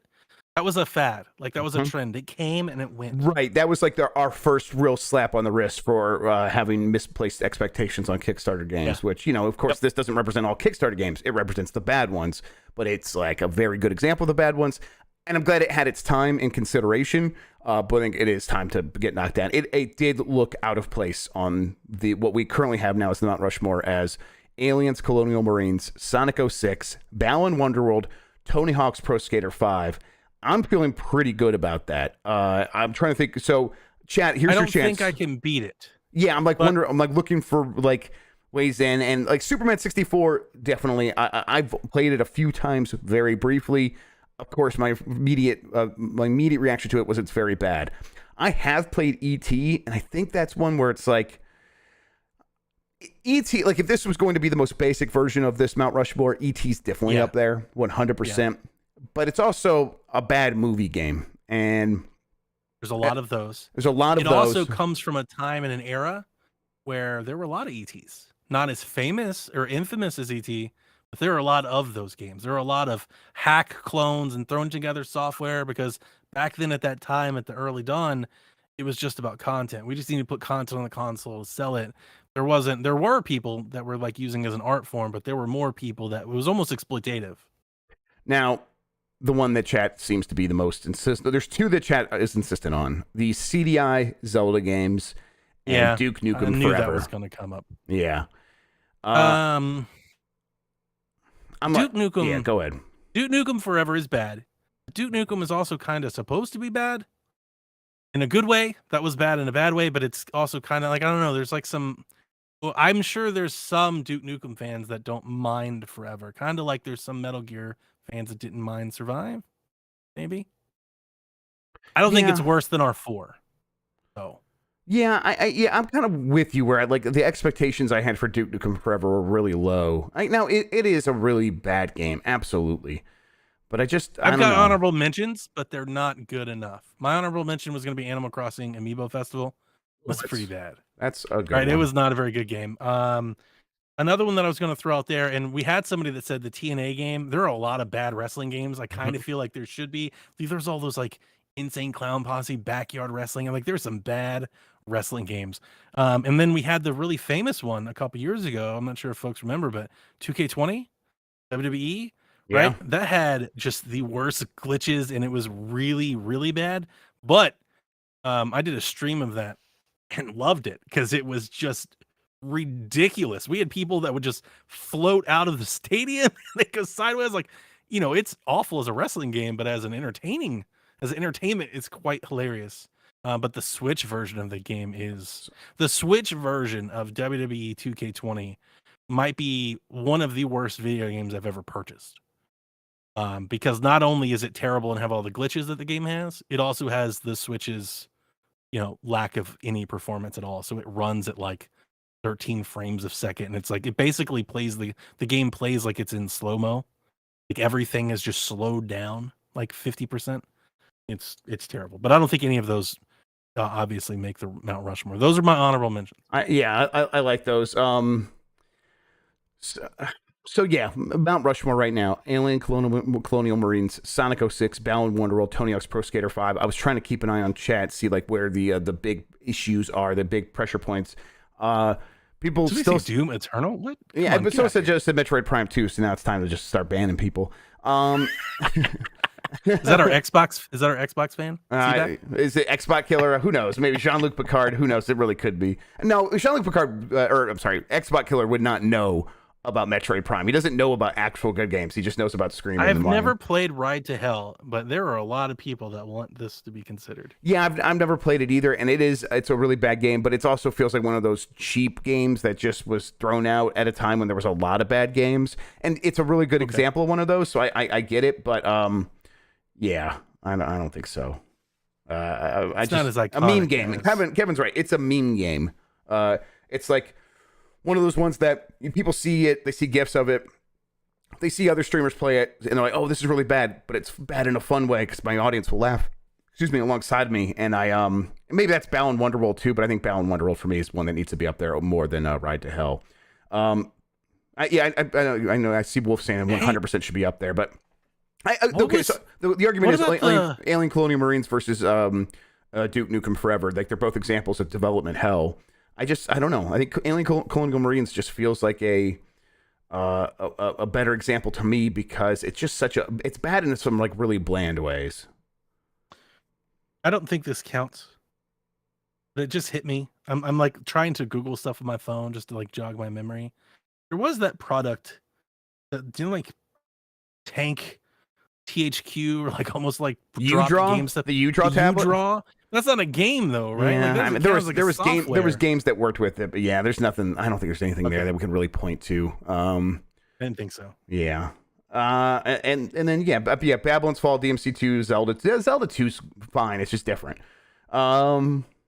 That was a fad. Like, that was a trend. It came and it went. Right. That was like our first real slap on the wrist for having misplaced expectations on Kickstarter games, which, of course, this doesn't represent all Kickstarter games. It represents the bad ones, but it's like a very good example of the bad ones. And I'm glad it had its time in consideration, but I think it is time to get knocked down. It did look out of place on what we currently have now as the Mount Rushmore as Aliens, Colonial Marines, Sonic 06, Balan Wonderworld, Tony Hawk's Pro Skater 5. I'm feeling pretty good about that. I'm trying to think. So, chat, here's your chance. I don't think I can beat it. Yeah, I'm like looking for like ways in, and like Superman 64. Definitely, I've played it a few times, very briefly. Of course, my immediate reaction to it was it's very bad. I have played E.T., and I think that's one where it's like E.T. Like if this was going to be the most basic version of this Mount Rushmore, E.T.'s definitely up there, 100%. But it's also a bad movie game, and there's a lot of those. There's a lot of those. It also comes from a time and an era where there were a lot of ETs, not as famous or infamous as ET, but there are a lot of those games. There are a lot of hack clones and thrown together software, because back then at that time, at the early dawn, it was just about content. We just needed to put content on the console to sell it. There were people that were like using it as an art form, but there were more people that it was almost exploitative. Now, the one that chat seems to be the most insistent. There's two that chat is insistent on: the CDI Zelda games and Duke Nukem I knew Forever. That was going to come up. Yeah. Duke Nukem. Yeah, go ahead. Duke Nukem Forever is bad. Duke Nukem is also kind of supposed to be bad in a good way. That was bad in a bad way, but it's also kind of like, I don't know. There's like I'm sure there's some Duke Nukem fans that don't mind Forever. Kind of like there's some Metal Gear fans that didn't mind Survive, maybe. I don't think it's worse than R4. So yeah, I'm kind of with you where the expectations I had for Duke Nukem Forever were really low. Now it is a really bad game, absolutely, but I've got honorable mentions, but they're not good enough. My honorable mention was going to be Animal Crossing Amiibo Festival. It was pretty bad. That's a good one. It was not a very good game. Another one that I was going to throw out there, and we had somebody that said the TNA game. There are a lot of bad wrestling games. I kind of feel like there should be. There's all those like Insane Clown Posse, Backyard Wrestling, and like there's some bad wrestling games. And then we had the really famous one a couple years ago. I'm not sure if folks remember, but 2K20 WWE, right? That had just the worst glitches, and it was really, really bad. But I did a stream of that and loved it because it was just ridiculous. We had people that would just float out of the stadium. They go sideways. Like, it's awful as a wrestling game, but as entertainment, it's quite hilarious. But the Switch version of the game the Switch version of WWE 2K20 might be one of the worst video games I've ever purchased. Because not only is it terrible and have all the glitches that the game has, it also has the Switch's, lack of any performance at all. So it runs at like 13 frames a second, and it's like it basically plays the game plays like it's in slow-mo. Like everything is just slowed down like 50%. It's terrible. But I don't think any of those obviously make the Mount Rushmore. Those are my honorable mentions. I like those. So yeah, Mount Rushmore right now: Alien, Colonial Marines, Sonic 06, Balan Wonderworld, Tony Hawk's Pro Skater 5. I was trying to keep an eye on chat, see like where the big issues are, the big pressure points. People still Doom Eternal. What? Yeah, but so said Metroid Prime 2. So now it's time to just start banning people. Is that our Xbox fan? Is it Xbox Killer? Who knows? Maybe Jean-Luc Picard. Who knows? It really could be. No, Jean-Luc Picard, Xbox Killer would not know about Metroid Prime. He doesn't know about actual good games. He just knows about screaming. I've never played Ride to Hell, but there are a lot of people that want this to be considered. Yeah, I've never played it either, and it's a really bad game, but it also feels like one of those cheap games that just was thrown out at a time when there was a lot of bad games, and it's a really good example of one of those, so I get it, but yeah, I don't think so. It's not as iconic a meme game. as- Kevin's right. It's a meme game. It's like one of those ones that people see it, they see GIFs of it, they see other streamers play it, and they're like, "Oh, this is really bad," but it's bad in a fun way because my audience will laugh. Excuse me, alongside me, and maybe that's Balan Wonderworld too, but I think Balan Wonderworld for me is one that needs to be up there more than Ride to Hell. I know. I see Wolf saying 100% should be up there, but so the argument is Alien Colonial Marines versus Duke Nukem Forever. Like they're both examples of development hell. I don't know. I think Alien Colonial Marines just feels like a better example to me because it's just it's bad in some like really bland ways. I don't think this counts. But it just hit me. I'm like trying to Google stuff on my phone just to like jog my memory. There was that product that like Tank THQ or like almost like U-Draw game stuff. The U-Draw tablet. U-Draw? That's not a game though, right? Yeah, like, I mean, there was games that worked with it, but yeah, there's nothing. I don't think there's anything there that we can really point to. I didn't think so. Yeah. And then Babylon's Fall, DMC 2, Zelda 2's fine. It's just different.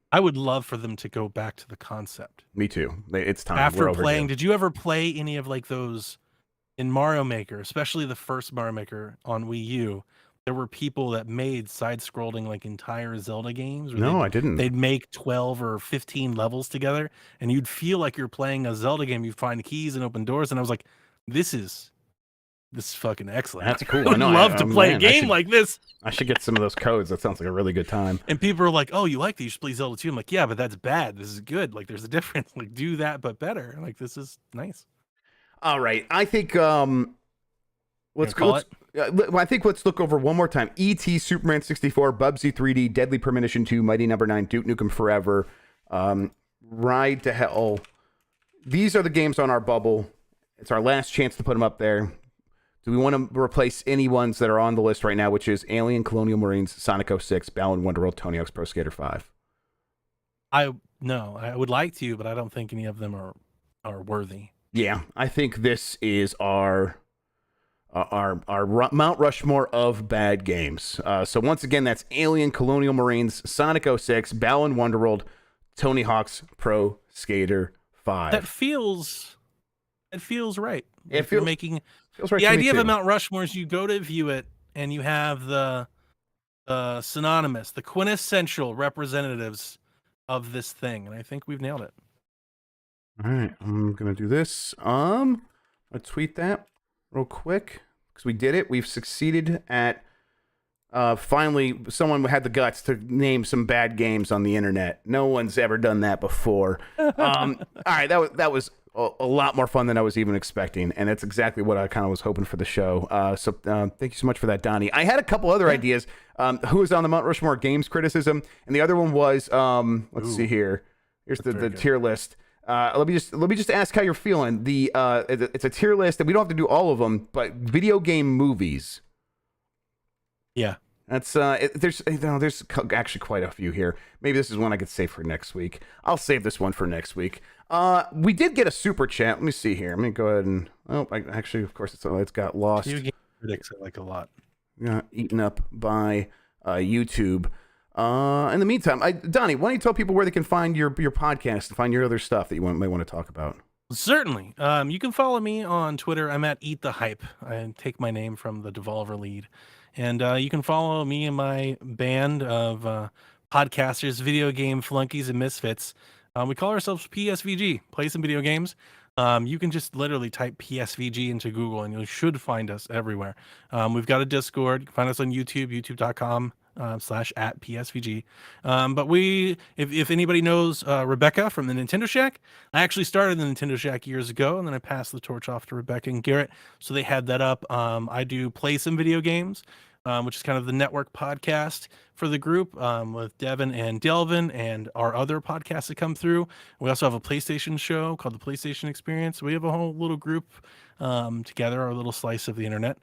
I would love for them to go back to the concept. Me too. It's time. After playing, did you ever play any of like those in Mario Maker, especially the first Mario Maker on Wii U? There were people that made side-scrolling like entire Zelda games. No, I didn't. They'd make 12 or 15 levels together, and you'd feel like you're playing a Zelda game. You find keys and open doors, and I was like, "This is fucking excellent." That's cool. I would love to play a game like this. I should get some of those codes. That sounds like a really good time. And people are like, "Oh, you like these? You should play Zelda 2." I'm like, "Yeah, but that's bad. This is good. Like, there's a difference. Like, do that, but better. Like, this is nice." All right, I think let's look over one more time. E.T., Superman 64, Bubsy 3D, Deadly Premonition 2, Mighty Number 9, Duke Nukem Forever, Ride to Hell. These are the games on our bubble. It's our last chance to put them up there. Do we want to replace any ones that are on the list right now, which is Alien, Colonial Marines, Sonic 06, Balan Wonderworld, Tony Hawk's Pro Skater 5? I would like to, but I don't think any of them are worthy. Yeah, I think this is our Mount Rushmore of bad games. So once again, that's Alien, Colonial Marines, Sonic 06, Balan Wonderworld, Tony Hawk's Pro Skater 5. That feels right. It feels right. The idea of a Mount Rushmore is you go to view it and you have the synonymous, the quintessential representatives of this thing, and I think we've nailed it. All right, I'm gonna do this. I'll tweet that real quick because we did it. We've succeeded at finally someone had the guts to name some bad games on the internet. No one's ever done that before. All right, that was a lot more fun than I was even expecting, and that's exactly what I kind of was hoping for the show. So thank you so much for that, Donnie. I had a couple other ideas. Who was on the Mount Rushmore games criticism, and the other one was let's see here. Here's the tier list. Let me just ask how you're feeling. It's a tier list, and we don't have to do all of them, but video game movies. Yeah, that's there's actually quite a few here. Maybe this is one I could save for next week. I'll save this one for next week. We did get a super chat. Let me see here. Let me go ahead and actually, of course, it's got lost. Video game critics I like a lot. Got eaten up by YouTube. In the meantime, Donnie, why don't you tell people where they can find your podcast and find your other stuff that you might want to talk about? Certainly. You can follow me on Twitter. I'm at Eat the Hype. I take my name from the Devolver lead. And you can follow me and my band of podcasters, video game flunkies and misfits. We call ourselves PSVG, Play Some Video Games. You can just literally type PSVG into Google and you should find us everywhere. We've got a Discord. You can find us on YouTube, youtube.com/@PSVG. But if anybody knows Rebecca from the Nintendo Shack, I actually started the Nintendo Shack years ago, and then I passed the torch off to Rebecca and Garrett. So they had that up. I do Play Some Video Games, which is kind of the network podcast for the group with Devin and Delvin and our other podcasts that come through. We also have a PlayStation show called The PlayStation Experience. We have a whole little group together, our little slice of the internet.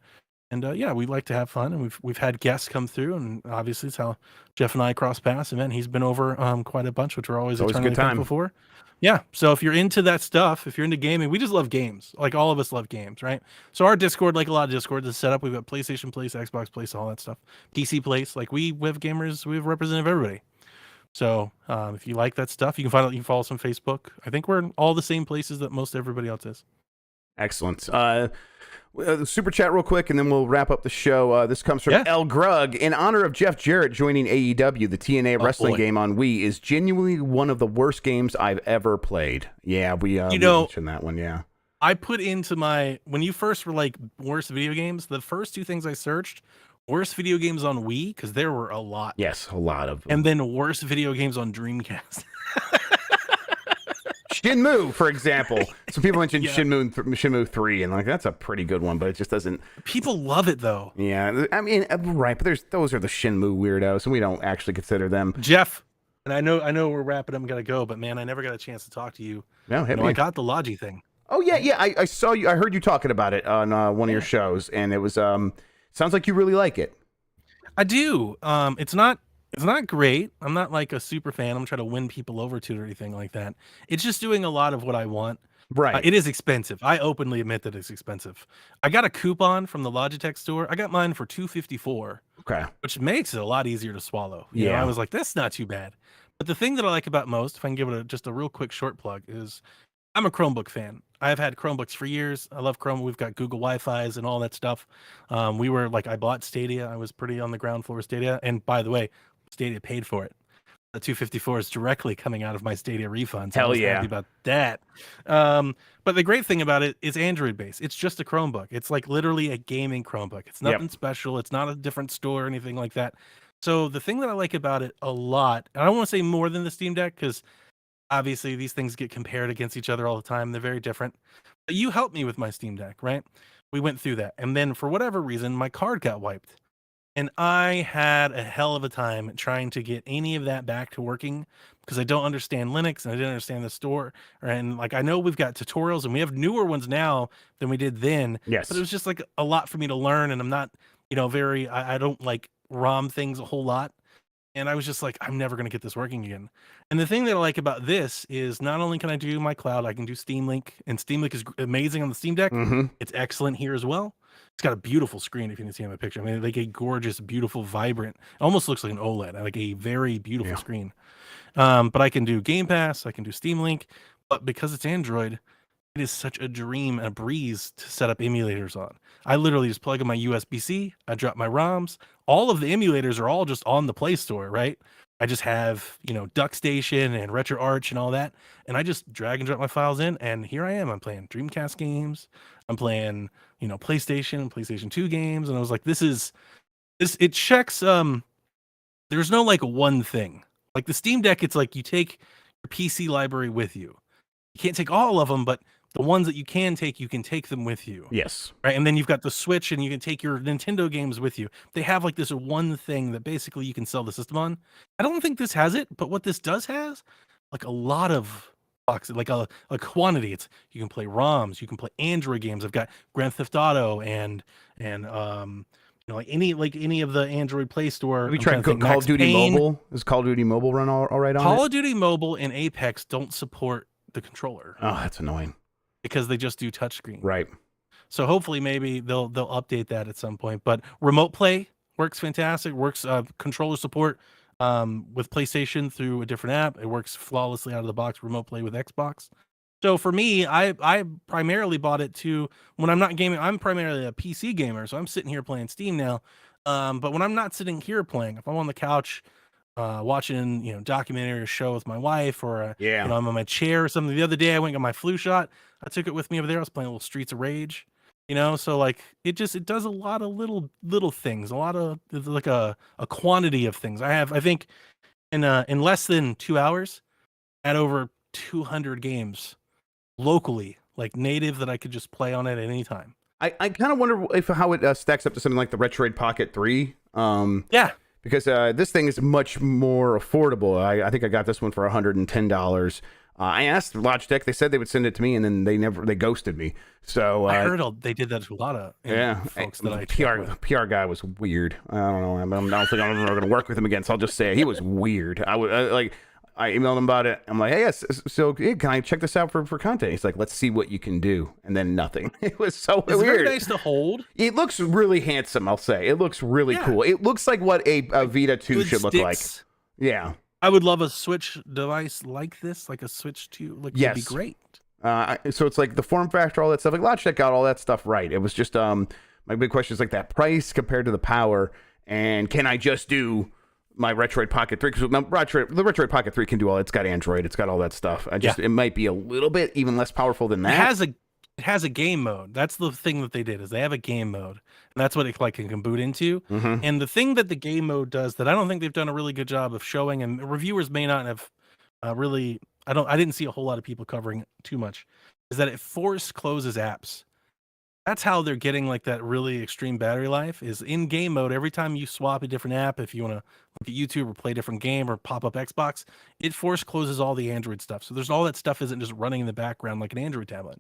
And yeah, we like to have fun, and we've had guests come through, and obviously it's how Jeff and I cross paths. And then he's been over quite a bunch, which we're always eternally thankful for. Yeah, so if you're into that stuff, if you're into gaming, we just love games. Like all of us love games, right? So our Discord, like a lot of Discords, is set up. We've got PlayStation Place, Xbox Place, all that stuff. PC Place, like we have gamers, we have representative everybody. So if you like that stuff, you can find out. You can follow us on Facebook. I think we're in all the same places that most everybody else is. Excellent. Super chat real quick, and then we'll wrap up the show. This comes from El Grug. In honor of Jeff Jarrett joining AEW, the TNA wrestling game on Wii is genuinely one of the worst games I've ever played. Yeah, we mentioned that one, yeah. I put into my, when you first were like worst video games, the first two things I searched, worst video games on Wii, because there were a lot. Yes, a lot of them. And then worst video games on Dreamcast. Shenmue, for example. So people mentioned Shenmue 3, and like that's a pretty good one, but it just doesn't. People love it though. Yeah, I mean, right, but those are the Shenmue weirdos, and we don't actually consider them. Jeff, and I know we're wrapping up and gotta go, but man, I never got a chance to talk to you. No, I got the Logi thing. Oh yeah, I saw you. I heard you talking about it on one of your shows, and it was sounds like you really like it. I do. It's not great. I'm not like a super fan. I'm trying to win people over to it or anything like that. It's just doing a lot of what I want. Right. It is expensive. I openly admit that it's expensive. I got a coupon from the Logitech store. I got mine for $254. Okay. Which makes it a lot easier to swallow. You know, I was like, that's not too bad. But the thing that I like about most, if I can give it just a real quick short plug, is I'm a Chromebook fan. I've had Chromebooks for years. I love Chrome. We've got Google Wi-Fi's and all that stuff. I bought Stadia. I was pretty on the ground floor of Stadia. And by the way, Stadia paid for it. The 254 is directly coming out of my Stadia refunds. Hell yeah. Happy about that. But the great thing about it is Android based. It's just a Chromebook. It's like literally a gaming Chromebook. It's nothing special. It's not a different store or anything like that. So the thing that I like about it a lot, and I don't want to say more than the Steam Deck, because obviously these things get compared against each other all the time. They're very different. But you helped me with my Steam Deck, right? We went through that. And then for whatever reason, my card got wiped. And I had a hell of a time trying to get any of that back to working because I don't understand Linux and I didn't understand the store. And like, I know we've got tutorials and we have newer ones now than we did then. Yes. But it was just like a lot for me to learn. And I'm not, I don't like ROM things a whole lot. And I was just like, I'm never going to get this working again. And the thing that I like about this is not only can I do my cloud, I can do Steam Link, and Steam Link is amazing on the Steam Deck. Mm-hmm. It's excellent here as well. It's got a beautiful screen if you can see my picture. I mean, like a gorgeous, beautiful, vibrant, almost looks like an OLED, like a very beautiful screen. But I can do Game Pass, I can do Steam Link, but because it's Android, it is such a dream and a breeze to set up emulators on. I literally just plug in my USB-C, I drop my ROMs. All of the emulators are all just on the Play Store, right? I just have, DuckStation and RetroArch and all that. And I just drag and drop my files in, and here I am. I'm playing Dreamcast games. I'm playing, PlayStation 2 games. And I was like, it checks, there's no like one thing. Like the Steam Deck, it's like you take your PC library with you. You can't take all of them, but the ones that you can take them with you. Yes. Right. And then you've got the Switch and you can take your Nintendo games with you. They have like this one thing that basically you can sell the system on. I don't think this has it, but what this does has like a lot of boxes, like a quantity. It's you can play ROMs, you can play Android games. I've got Grand Theft Auto and like any of the Android Play Store. Have you tried Call of Duty Mobile? Does Call of Duty Mobile run all right on it? Call of Duty Mobile and Apex don't support the controller. Oh, that's annoying. Because they just do touchscreen. Right. So hopefully maybe they'll update that at some point. But Remote Play works fantastic. Works controller support with PlayStation through a different app. It works flawlessly out of the box. Remote Play with Xbox. So for me, I primarily bought it to when I'm not gaming. I'm primarily a PC gamer, so I'm sitting here playing Steam now. But when I'm not sitting here playing, if I'm on the couch watching documentary or show with my wife, or I'm on my chair or something. The other day I went and got my flu shot. I took it with me over there. I was playing a little Streets of Rage, so like it does a lot of little things, a lot of like a quantity of things. I think in less than 2 hours I had over 200 games locally, like native, that I could just play on it at any time. I kind of wonder how it stacks up to something like the Retroid Pocket 3. Because this thing is much more affordable. I think I got this one for $110. I asked Logitech, they said they would send it to me, and then they ghosted me. So I heard they did that to a lot of folks that I PR guy was weird. I don't know. I don't think I'm ever going to work with him again. So I'll just say he was weird. I emailed him about it. I'm like, hey, yes. So can I check this out for content? He's like, let's see what you can do, and then nothing. It was so weird. It's very nice to hold. It looks really handsome. I'll say it looks really cool. It looks like what a Vita 2 should look like. Yeah. I would love a Switch device like this, like a Switch 2. Like, yes. Would be great. So it's like the form factor, all that stuff. Like Logitech got all that stuff right. It was just my big question is like that price compared to the power, and can I just do my Retroid Pocket 3? Because the Retroid Pocket 3 can do all. It's got Android. It's got all that stuff. It might be a little bit even less powerful than that. It has a game mode. That's the thing that they did, is they have a game mode, and that's what it can boot into. Mm-hmm. And the thing that the game mode does that I don't think they've done a really good job of showing, and reviewers may not have really. I didn't see a whole lot of people covering it too much, is that it force closes apps. That's how they're getting like that really extreme battery life, is in game mode. Every time you swap a different app, if you want to look at YouTube or play a different game or pop up Xbox, it force closes all the Android stuff. So there's all that stuff isn't just running in the background like an Android tablet.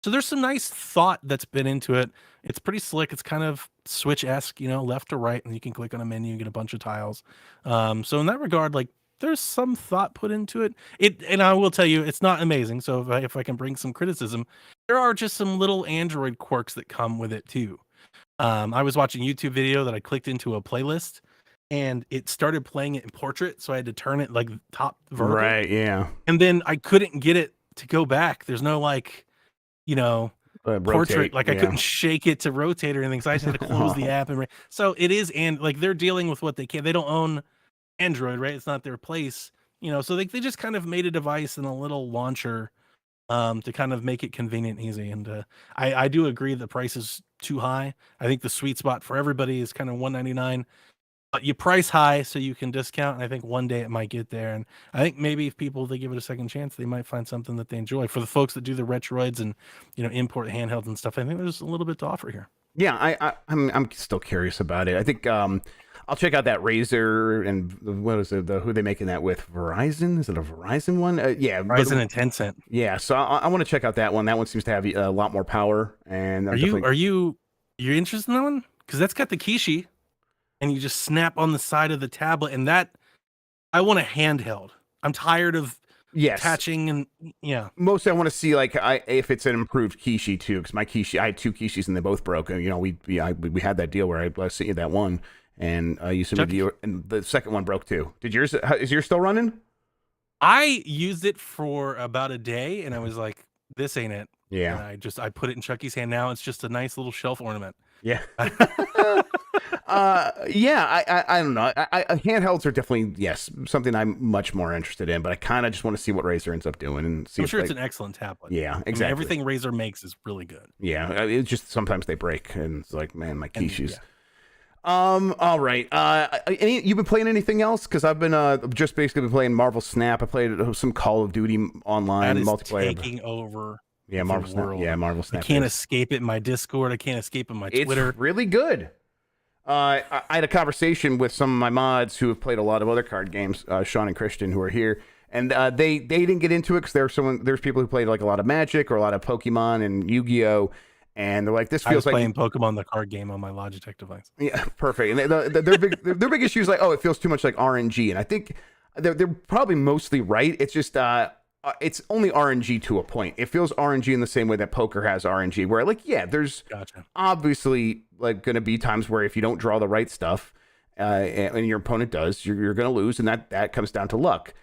So there's some nice thought that's been into it. It's pretty slick. It's kind of Switch-esque, left to right, and you can click on a menu and get a bunch of tiles. So in that regard, like, there's some thought put into it. And I will tell you, it's not amazing. So if I can bring some criticism, there are just some little Android quirks that come with it too. I was watching a YouTube video that I clicked into a playlist, and it started playing it in portrait, so I had to turn it like top vertical. Right, yeah. And then I couldn't get it to go back. There's no portrait, like I couldn't shake it to rotate or anything, so I just had to close the app. So it is, and like they're dealing with what they can. They don't own Android, right? It's not their place, so they just kind of made a device and a little launcher to kind of make it convenient and easy. And I do agree the price is too high. I think the sweet spot for everybody is kind of $199, but you price high so you can discount, and I think one day it might get there. And I think maybe if they give it a second chance, they might find something that they enjoy. For the folks that do the Retroids and import handhelds and stuff, I think there's a little bit to offer here. Yeah, I'm still curious about it. I think I'll check out that Razer, and what is it? Who are they making that with? Verizon? Is it a Verizon one? Yeah, Verizon and Tencent. Yeah, so I want to check out that one. That one seems to have a lot more power. And are you interested in that one? Because that's got the Kishi, and you just snap on the side of the tablet, and that I want a handheld. I'm tired of attaching, and mostly I want to see if it's an improved Kishi too, because my Kishi, I had two Kishis and they both broke. And we had that deal where I sent you that one. And you submitted and the second one broke too. Is yours still running? I used it for about a day, and I was like, "This ain't it." Yeah. And I put it in Chucky's hand. Now it's just a nice little shelf ornament. Yeah. I don't know. Handhelds are definitely something I'm much more interested in, but I kind of just want to see what Razer ends up doing and see. I'm sure it's an excellent tablet. Yeah, exactly. I mean, everything Razer makes is really good. Yeah, it's just sometimes they break, and it's like, man, my Kishis. All right. You've been playing anything else? Because I've been just basically been playing Marvel Snap. I played some Call of Duty online multiplayer. Taking over. Yeah, Marvel Snap. Yeah, Marvel Snap. I can't escape it in my Discord. I can't escape it in my Twitter. It's really good. I had a conversation with some of my mods who have played a lot of other card games, Sean and Christian, who are here, and they didn't get into it because there's people who played like a lot of Magic or a lot of Pokemon and Yu-Gi-Oh. And they're like, this feels like playing Pokemon the card game on my Logitech device. Yeah, perfect. And their big issue is like, it feels too much like RNG. And I think they're probably mostly right. It's just it's only RNG to a point. It feels RNG in the same way that poker has RNG, where there's obviously like going to be times where if you don't draw the right stuff and your opponent does, you're going to lose, and that comes down to luck.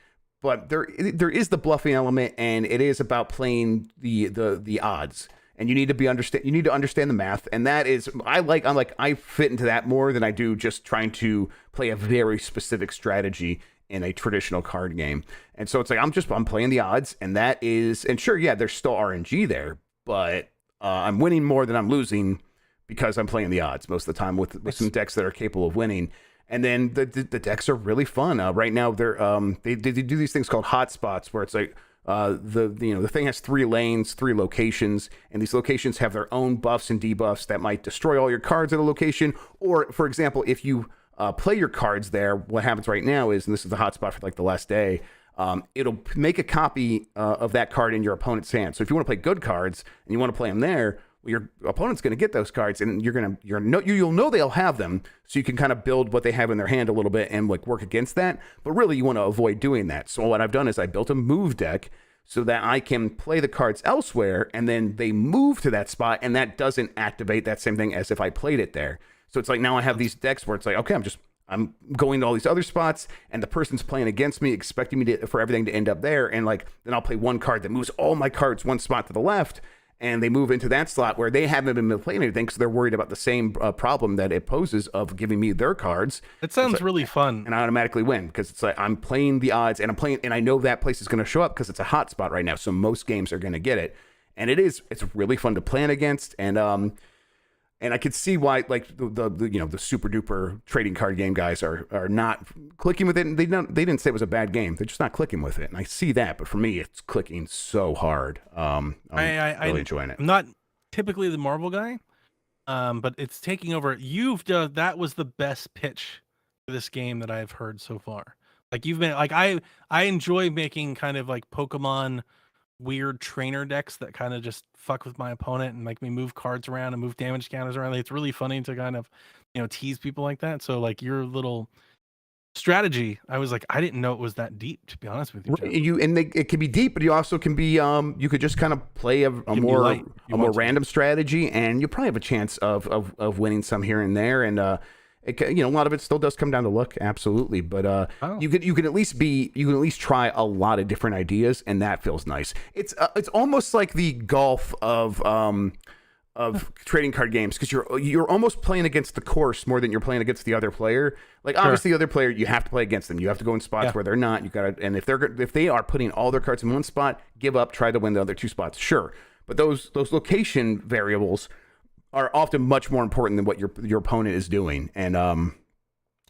But there is the bluffing element, and it is about playing the odds. And you need to understand the math, and that is I fit into that more than I do just trying to play a very specific strategy in a traditional card game. And so it's like I'm playing the odds, and that is, and sure, yeah, there's still RNG there, but I'm winning more than I'm losing because I'm playing the odds most of the time with some decks that are capable of winning. And then the decks are really fun. Right now they're they do these things called hotspots, where it's like the thing has 3 lanes, 3 locations, and these locations have their own buffs and debuffs that might destroy all your cards at a location. Or, for example, if you play your cards there, what happens right now is, and this is the hotspot for like the last day, it'll make a copy of that card in your opponent's hand. So if you want to play good cards and you want to play them there, your opponent's going to get those cards, and you'll know they'll have them, so you can kind of build what they have in their hand a little bit and like work against that. But really, you want to avoid doing that. So what I've done is I built a move deck so that I can play the cards elsewhere, and then they move to that spot, and that doesn't activate that same thing as if I played it there. So it's like now I have these decks where it's like, okay, I'm going to all these other spots, and the person's playing against me, expecting me for everything to end up there, and like then I'll play one card that moves all my cards one spot to the left. And they move into that slot where they haven't been playing anything, so they're worried about the same problem that it poses of giving me their cards. It sounds really fun, and I automatically win because it's like I'm playing the odds, and I know that place is going to show up because it's a hot spot right now. So most games are going to get it, and it's really fun to plan against, and I could see why like the super duper trading card game guys are not clicking with it. And they didn't say it was a bad game. They're just not clicking with it. And I see that, but for me, it's clicking so hard. I'm really enjoying it. I'm not typically the Marvel guy, but it's taking over. That was the best pitch for this game that I've heard so far. Like you've been like I enjoy making kind of like Pokemon weird trainer decks that kind of just fuck with my opponent and make me move cards around and move damage counters around. It's really funny to kind of, tease people like that. So like your little strategy, I was like, I didn't know it was that deep, to be honest with you. It can be deep, but you also can be you could just kind of play a more random strategy, and you probably have a chance of winning some here and there. And a lot of it still does come down to luck, absolutely. But you can at least try a lot of different ideas, and that feels nice. It's almost like the golf of trading card games, because you're almost playing against the course more than you're playing against the other player. Like obviously the other player, you have to play against them. You have to go in spots where they're not. And if they are putting all their cards in one spot, give up, try to win the other two spots. Sure, but those location variables are often much more important than what your opponent is doing, and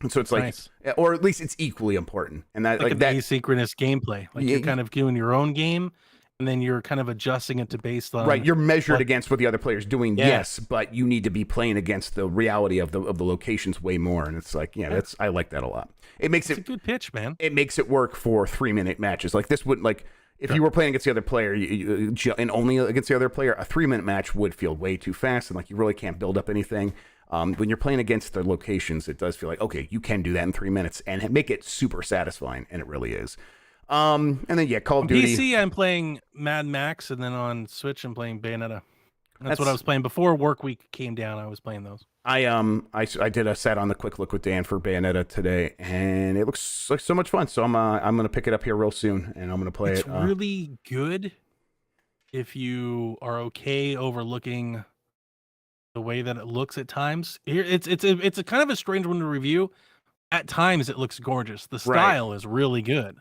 so it's like, or at least it's equally important. And that like that asynchronous gameplay, like you're kind of doing your own game, and then you're kind of adjusting it to based on you're measured against what the other player's doing, yes, but you need to be playing against the reality of the locations way more. And it's like, I like that a lot. It's a good pitch, man. It makes it work for 3-minute matches. Like this would like. If you were playing against the other player and only against the other player, a 3-minute match would feel way too fast, and like you really can't build up anything. When you're playing against the locations, it does feel like, okay, you can do that in 3 minutes and make it super satisfying, and it really is. And then Call of Duty. On PC, I'm playing Mad Max, and then on Switch, I'm playing Bayonetta. That's what I was playing before work week came down. I was playing those. I did a set on the quick look with Dan for Bayonetta today, and it looks like so much fun. So I'm gonna pick it up here real soon, and I'm gonna play it. It's really good if you are okay overlooking the way that it looks at times. It's a kind of a strange one to review. At times, it looks gorgeous. The style is really good.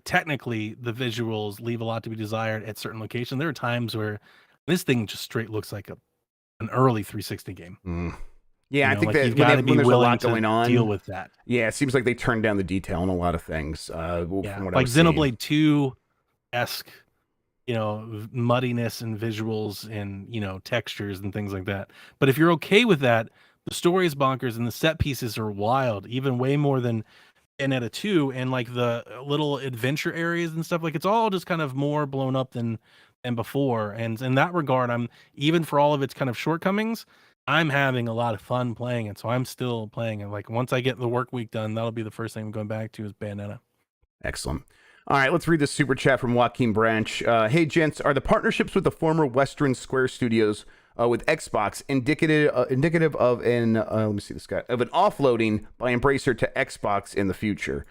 Technically, the visuals leave a lot to be desired at certain locations. There are times where this thing just straight looks like an early 360 game. Yeah, I think like that when there's a lot going on, deal with that. Yeah, it seems like they turned down the detail on a lot of things. From what like Xenoblade 2-esque, muddiness and visuals and textures and things like that. But if you're okay with that, the story is bonkers and the set pieces are wild, even way more than Bayonetta 2, and like the little adventure areas and stuff. Like it's all just kind of more blown up than before, and in that regard, I'm even for all of its kind of shortcomings, I'm having a lot of fun playing it. So I'm still playing it. Like once I get the work week done, that'll be the first thing I'm going back to is Bayonetta. Excellent. All right, let's read this super chat from Joaquin Branch. Hey gents, are the partnerships with the former Western Square Studios with Xbox indicative of an let me see this guy of an offloading by Embracer to Xbox in the future?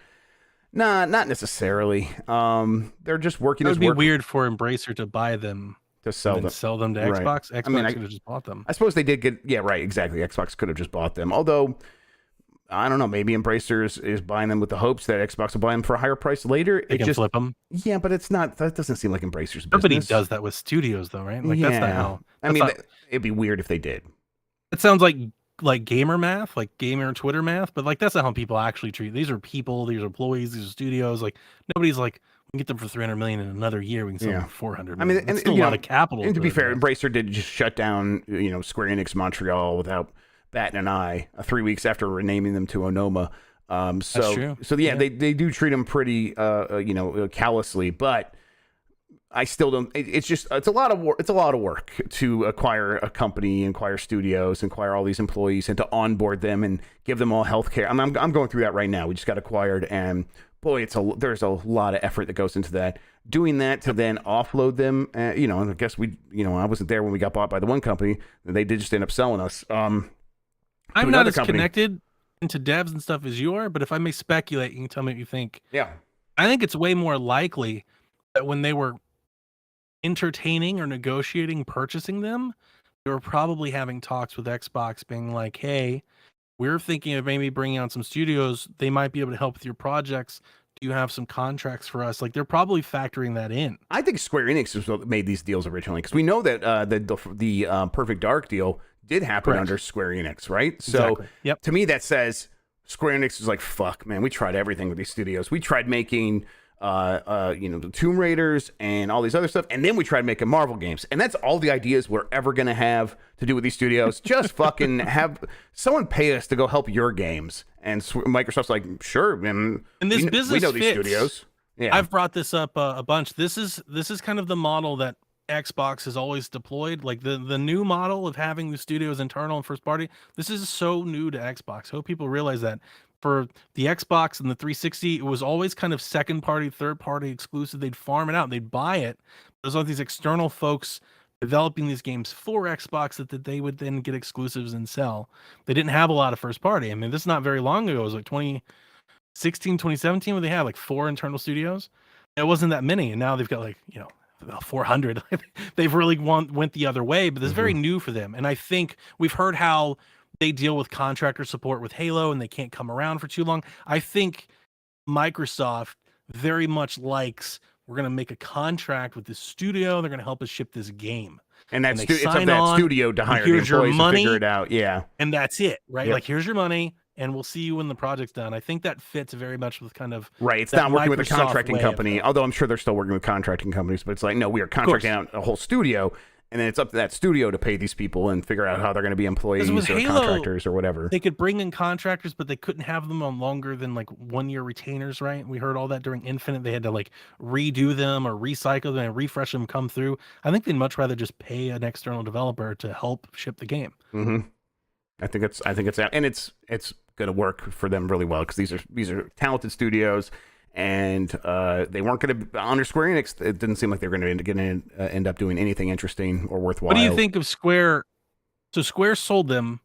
Nah, not necessarily. They're just working. It would be weird for Embracer to buy them to sell them to Xbox. Xbox could have just bought them. I suppose they did get exactly. Xbox could have just bought them. Although I don't know, maybe Embracer is buying them with the hopes that Xbox will buy them for a higher price later. They can flip them. Yeah, but it's not. That doesn't seem like Embracer's business. Nobody does that with studios, though, right? Like that's not how. It'd be weird if they did. It sounds like gamer math, like gamer Twitter math, but like that's not how people actually treat. These are people, these are employees, these are studios. Like nobody's like, we can get them for $300 million in another year. We can sell them for 400 million. And still a lot of capital. And to be fair, Embracer did just shut down, Square Enix Montreal without batting an eye 3 weeks after renaming them to Onoma. So true. So yeah, they do treat them pretty callously, but I still don't. It's a lot of work. It's a lot of work to acquire a company, acquire studios, acquire all these employees, and to onboard them and give them all health care. I'm going through that right now. We just got acquired, and boy, there's a lot of effort that goes into that. Doing that to then offload them, and I guess I wasn't there when we got bought by the one company. They did just end up selling us. I'm not as connected into devs and stuff as you are, but if I may speculate, you can tell me what you think. Yeah, I think it's way more likely that when they were entertaining or negotiating purchasing them, they were probably having talks with Xbox being like, hey, we're thinking of maybe bringing on some studios. They might be able to help with your projects. Do you have some contracts for us? Like, they're probably factoring that in. I think Square Enix was what made these deals originally, because we know that the Perfect Dark deal did happen under Square Enix, right? So to me, that says Square Enix is like, fuck, man, we tried everything with these studios. We tried making the Tomb Raiders and all these other stuff, and then we tried making Marvel games, and that's all the ideas we're ever gonna have to do with these studios. Just fucking have someone pay us to go help your games. And Microsoft's like, sure, man. And this business we know fits. These studios. Yeah, I've brought this up a bunch. This is kind of the model that Xbox has always deployed. Like the new model of having the studios internal and first party. This is so new to Xbox. Hope people realize that. For the Xbox and the 360, it was always kind of second party, third party exclusive. They'd farm it out, they'd buy it. There's all these external folks developing these games for Xbox that they would then get exclusives and sell. They didn't have a lot of first party. I mean, this is not very long ago. It was like 2016, 2017, where they had like 4 internal studios. It wasn't that many, and now they've got like about 400. They've really went the other way, but this is very new for them. And I think we've heard how they deal with contractor support with Halo and they can't come around for too long. I think Microsoft very much likes, we're going to make a contract with this studio. They're going to help us ship this game. And it's up to that studio to hire the employees to figure it out. Yeah. And that's it, right? Yep. Like, here's your money, and we'll see you when the project's done. I think that fits very much with kind of right. It's not working with a contracting company, although I'm sure they're still working with contracting companies, but it's like, no, we are contracting out a whole studio. And then it's up to that studio to pay these people and figure out how they're going to be employees or Halo, contractors or whatever. They could bring in contractors, but they couldn't have them on longer than like 1-year retainers, right? We heard all that during Infinite. They had to like redo them or recycle them and refresh them, come through. I think they'd much rather just pay an external developer to help ship the game. Mm-hmm. I think it's and it's going to work for them really well, because these are talented studios. And they weren't going to, under Square Enix, it didn't seem like they were going to end up doing anything interesting or worthwhile. What do you think of Square? So Square sold them,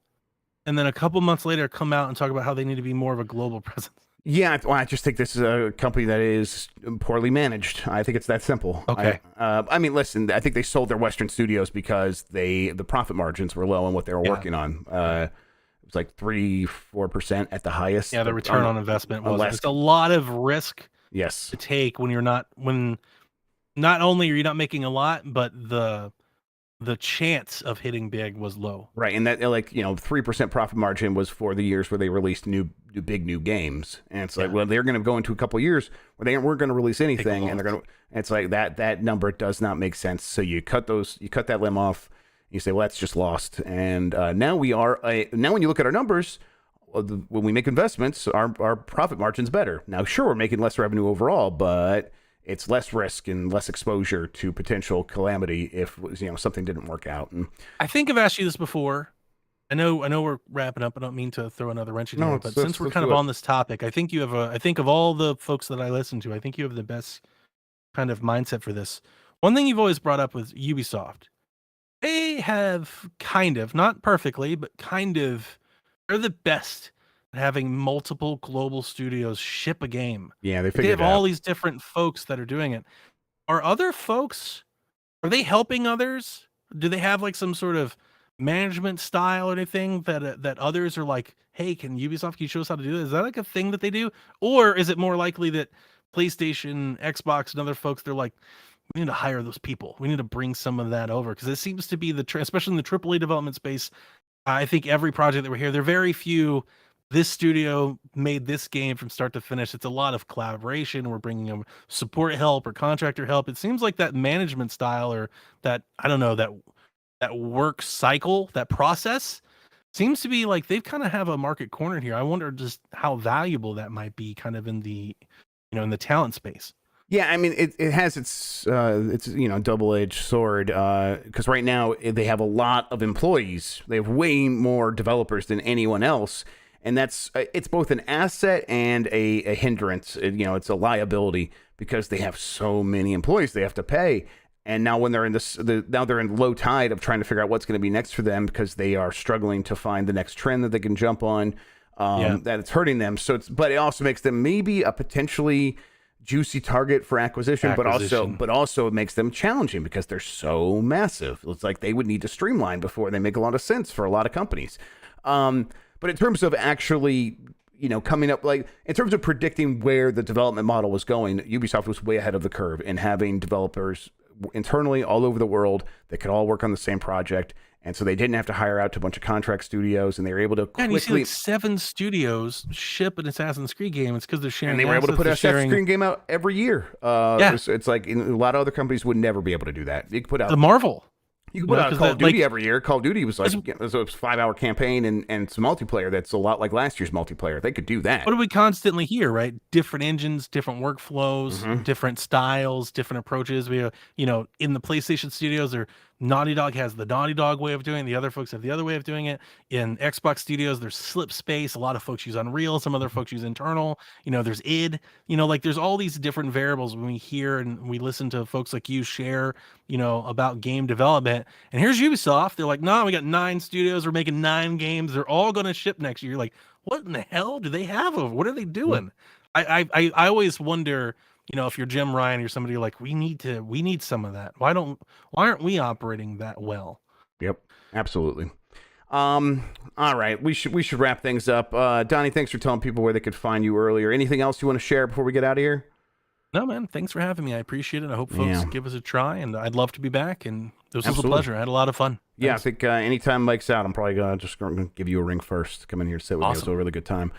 and then a couple months later come out and talk about how they need to be more of a global presence. Yeah, I just think this is a company that is poorly managed. I think it's that simple. Okay. I mean, listen, I think they sold their Western studios because the profit margins were low on what they were working on. It was like 3-4% at the highest. Yeah, the return on investment was. It's a lot of risk. Yes. To take when not only are you not making a lot, but the chance of hitting big was low. Right, and that 3% profit margin was for the years where they released big new games, and it's like, well, they're going to go into a couple of years where they weren't going to release anything, and they're going to. It's like that number does not make sense. So you cut that limb off. You say, well, that's just lost. And now when you look at our numbers, when we make investments, our profit margin's better. Now, sure, we're making less revenue overall, but it's less risk and less exposure to potential calamity if something didn't work out. And I think I've asked you this before. I know we're wrapping up. I don't mean to throw another wrench in here, but since we're kind of on this topic, I think of all the folks that I listen to, I think you have the best kind of mindset for this. One thing you've always brought up with Ubisoft. They have kind of, not perfectly, but kind of, they're the best at having multiple global studios ship a game. Yeah, they have all these different folks that are doing it. Are other folks, are they helping others? Do they have like some sort of management style or anything that others are like, hey, can you show us how to do this? Is that like a thing that they do? Or is it more likely that PlayStation, Xbox, and other folks, they're like, we need to hire those people. We need to bring some of that over, because it seems to be especially in the AAA development space. I think every project that we're here, there are very few. This studio made this game from start to finish. It's a lot of collaboration. We're bringing in support help or contractor help. It seems like that management style, or that, I don't know, that work cycle, that process seems to be like they've kind of have a market cornered here. I wonder just how valuable that might be, kind of in the, in the talent space. Yeah, I mean, it has its double-edged sword, because right now they have a lot of employees. They have way more developers than anyone else, and it's both an asset and a hindrance. It's a liability because they have so many employees they have to pay. And now when they're in now they're in low tide of trying to figure out what's going to be next for them because they are struggling to find the next trend that they can jump on. That it's hurting them. But it also makes them maybe a potentially juicy target for acquisition. but also it makes them challenging because they're so massive. It's like they would need to streamline before they make a lot of sense for a lot of companies. But in terms of actually, coming up, like in terms of predicting where the development model was going, Ubisoft was way ahead of the curve in having developers internally all over the world that could all work on the same project. And so they didn't have to hire out to a bunch of contract studios, and they were able to quickly... And you see like 7 studios ship an Assassin's Creed game. It's because they're sharing. And they were able to put an Assassin's Creed game out every year. It's like a lot of other companies would never be able to do that. You could put out... The Marvel. You can put out Call of Duty every year. Call of Duty was like it was a 5-hour campaign and some multiplayer that's a lot like last year's multiplayer. They could do that. What do we constantly hear, right? Different engines, different workflows, different styles, different approaches. We have, in the PlayStation studios, Naughty Dog has the Naughty Dog way of doing it. The other folks have the other way of doing it. In Xbox studios, there's Slip Space. A lot of folks use Unreal. Some other folks use internal. There's id. There's all these different variables when we hear and we listen to folks like you share, about game development. And here's Ubisoft. They're like, no, we got 9 studios. We're making 9 games. They're all going to ship next year. You're like, what in the hell do they have? What are they doing? I always wonder, if you're Jim Ryan, you're somebody like, we need some of that. Why aren't we operating that well? Yep, absolutely. All right, we should wrap things up. Donnie, thanks for telling people where they could find you earlier. Anything else you want to share before we get out of here? No, man. Thanks for having me. I appreciate it. I hope folks give us a try, and I'd love to be back. And this was a pleasure. I had a lot of fun. Yeah, thanks. I think anytime Mike's out, I'm probably going to give you a ring first. Come in here, sit with me. It was a really good time.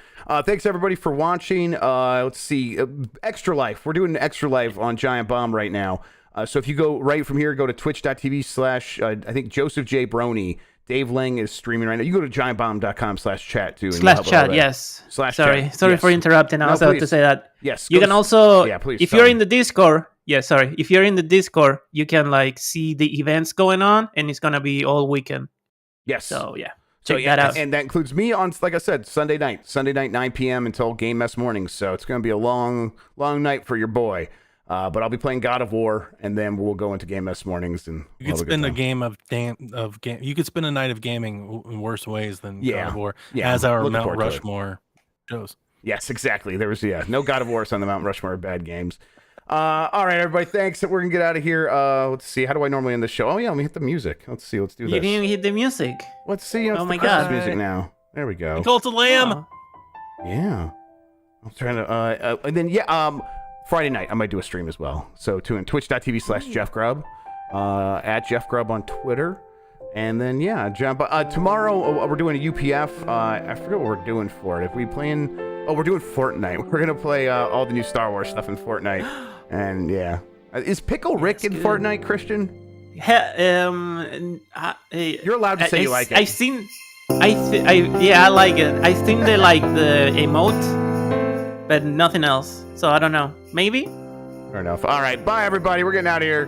Thanks, everybody, for watching. Let's see. Extra Life. We're doing Extra Life on Giant Bomb right now. So if you go right from here, go to twitch.tv/ I think Joseph J. Brony. Dave Lang is streaming right now. You go to giantbomb.com/chat too. /chat, yes. Sorry for interrupting. I was about to say that. Yes. You can also, please. If you're in the Discord, if you're in the Discord, you can see the events going on, and it's gonna be all weekend. Yes. So check that out. And that includes me on, like I said, Sunday night 9 p.m. until Game Mess morning. So it's gonna be a long night for your boy. But I'll be playing God of War, and then we'll go into Game Mess mornings. And you could spend You could spend a night of gaming in worse ways than God of War, as our Mount Rushmore shows. Yes, exactly. There was no God of War on the Mount Rushmore of bad games. All right, everybody. Thanks. We're gonna get out of here. Let's see. How do I normally end the show? Oh yeah, let me hit the music. Let's see. Let's do this. You didn't even hit the music. Let's see. Oh my God. Music now. There we go. Cult of Lamb. Oh. Yeah. I'm trying to. And then Friday night, I might do a stream as well. So tune in twitch.tv/JeffGrubb, at JeffGrubb on Twitter. And then, tomorrow we're doing a UPF. I forget what we're doing for it. If we playing... Oh, we're doing Fortnite. We're going to play all the new Star Wars stuff in Fortnite. And, is Pickle Rick in Fortnite, Christian? You're allowed to say you like it. I like it. I think they like the emote, but nothing else. So I don't know. Maybe? Fair enough. All right. Bye, everybody. We're getting out of here.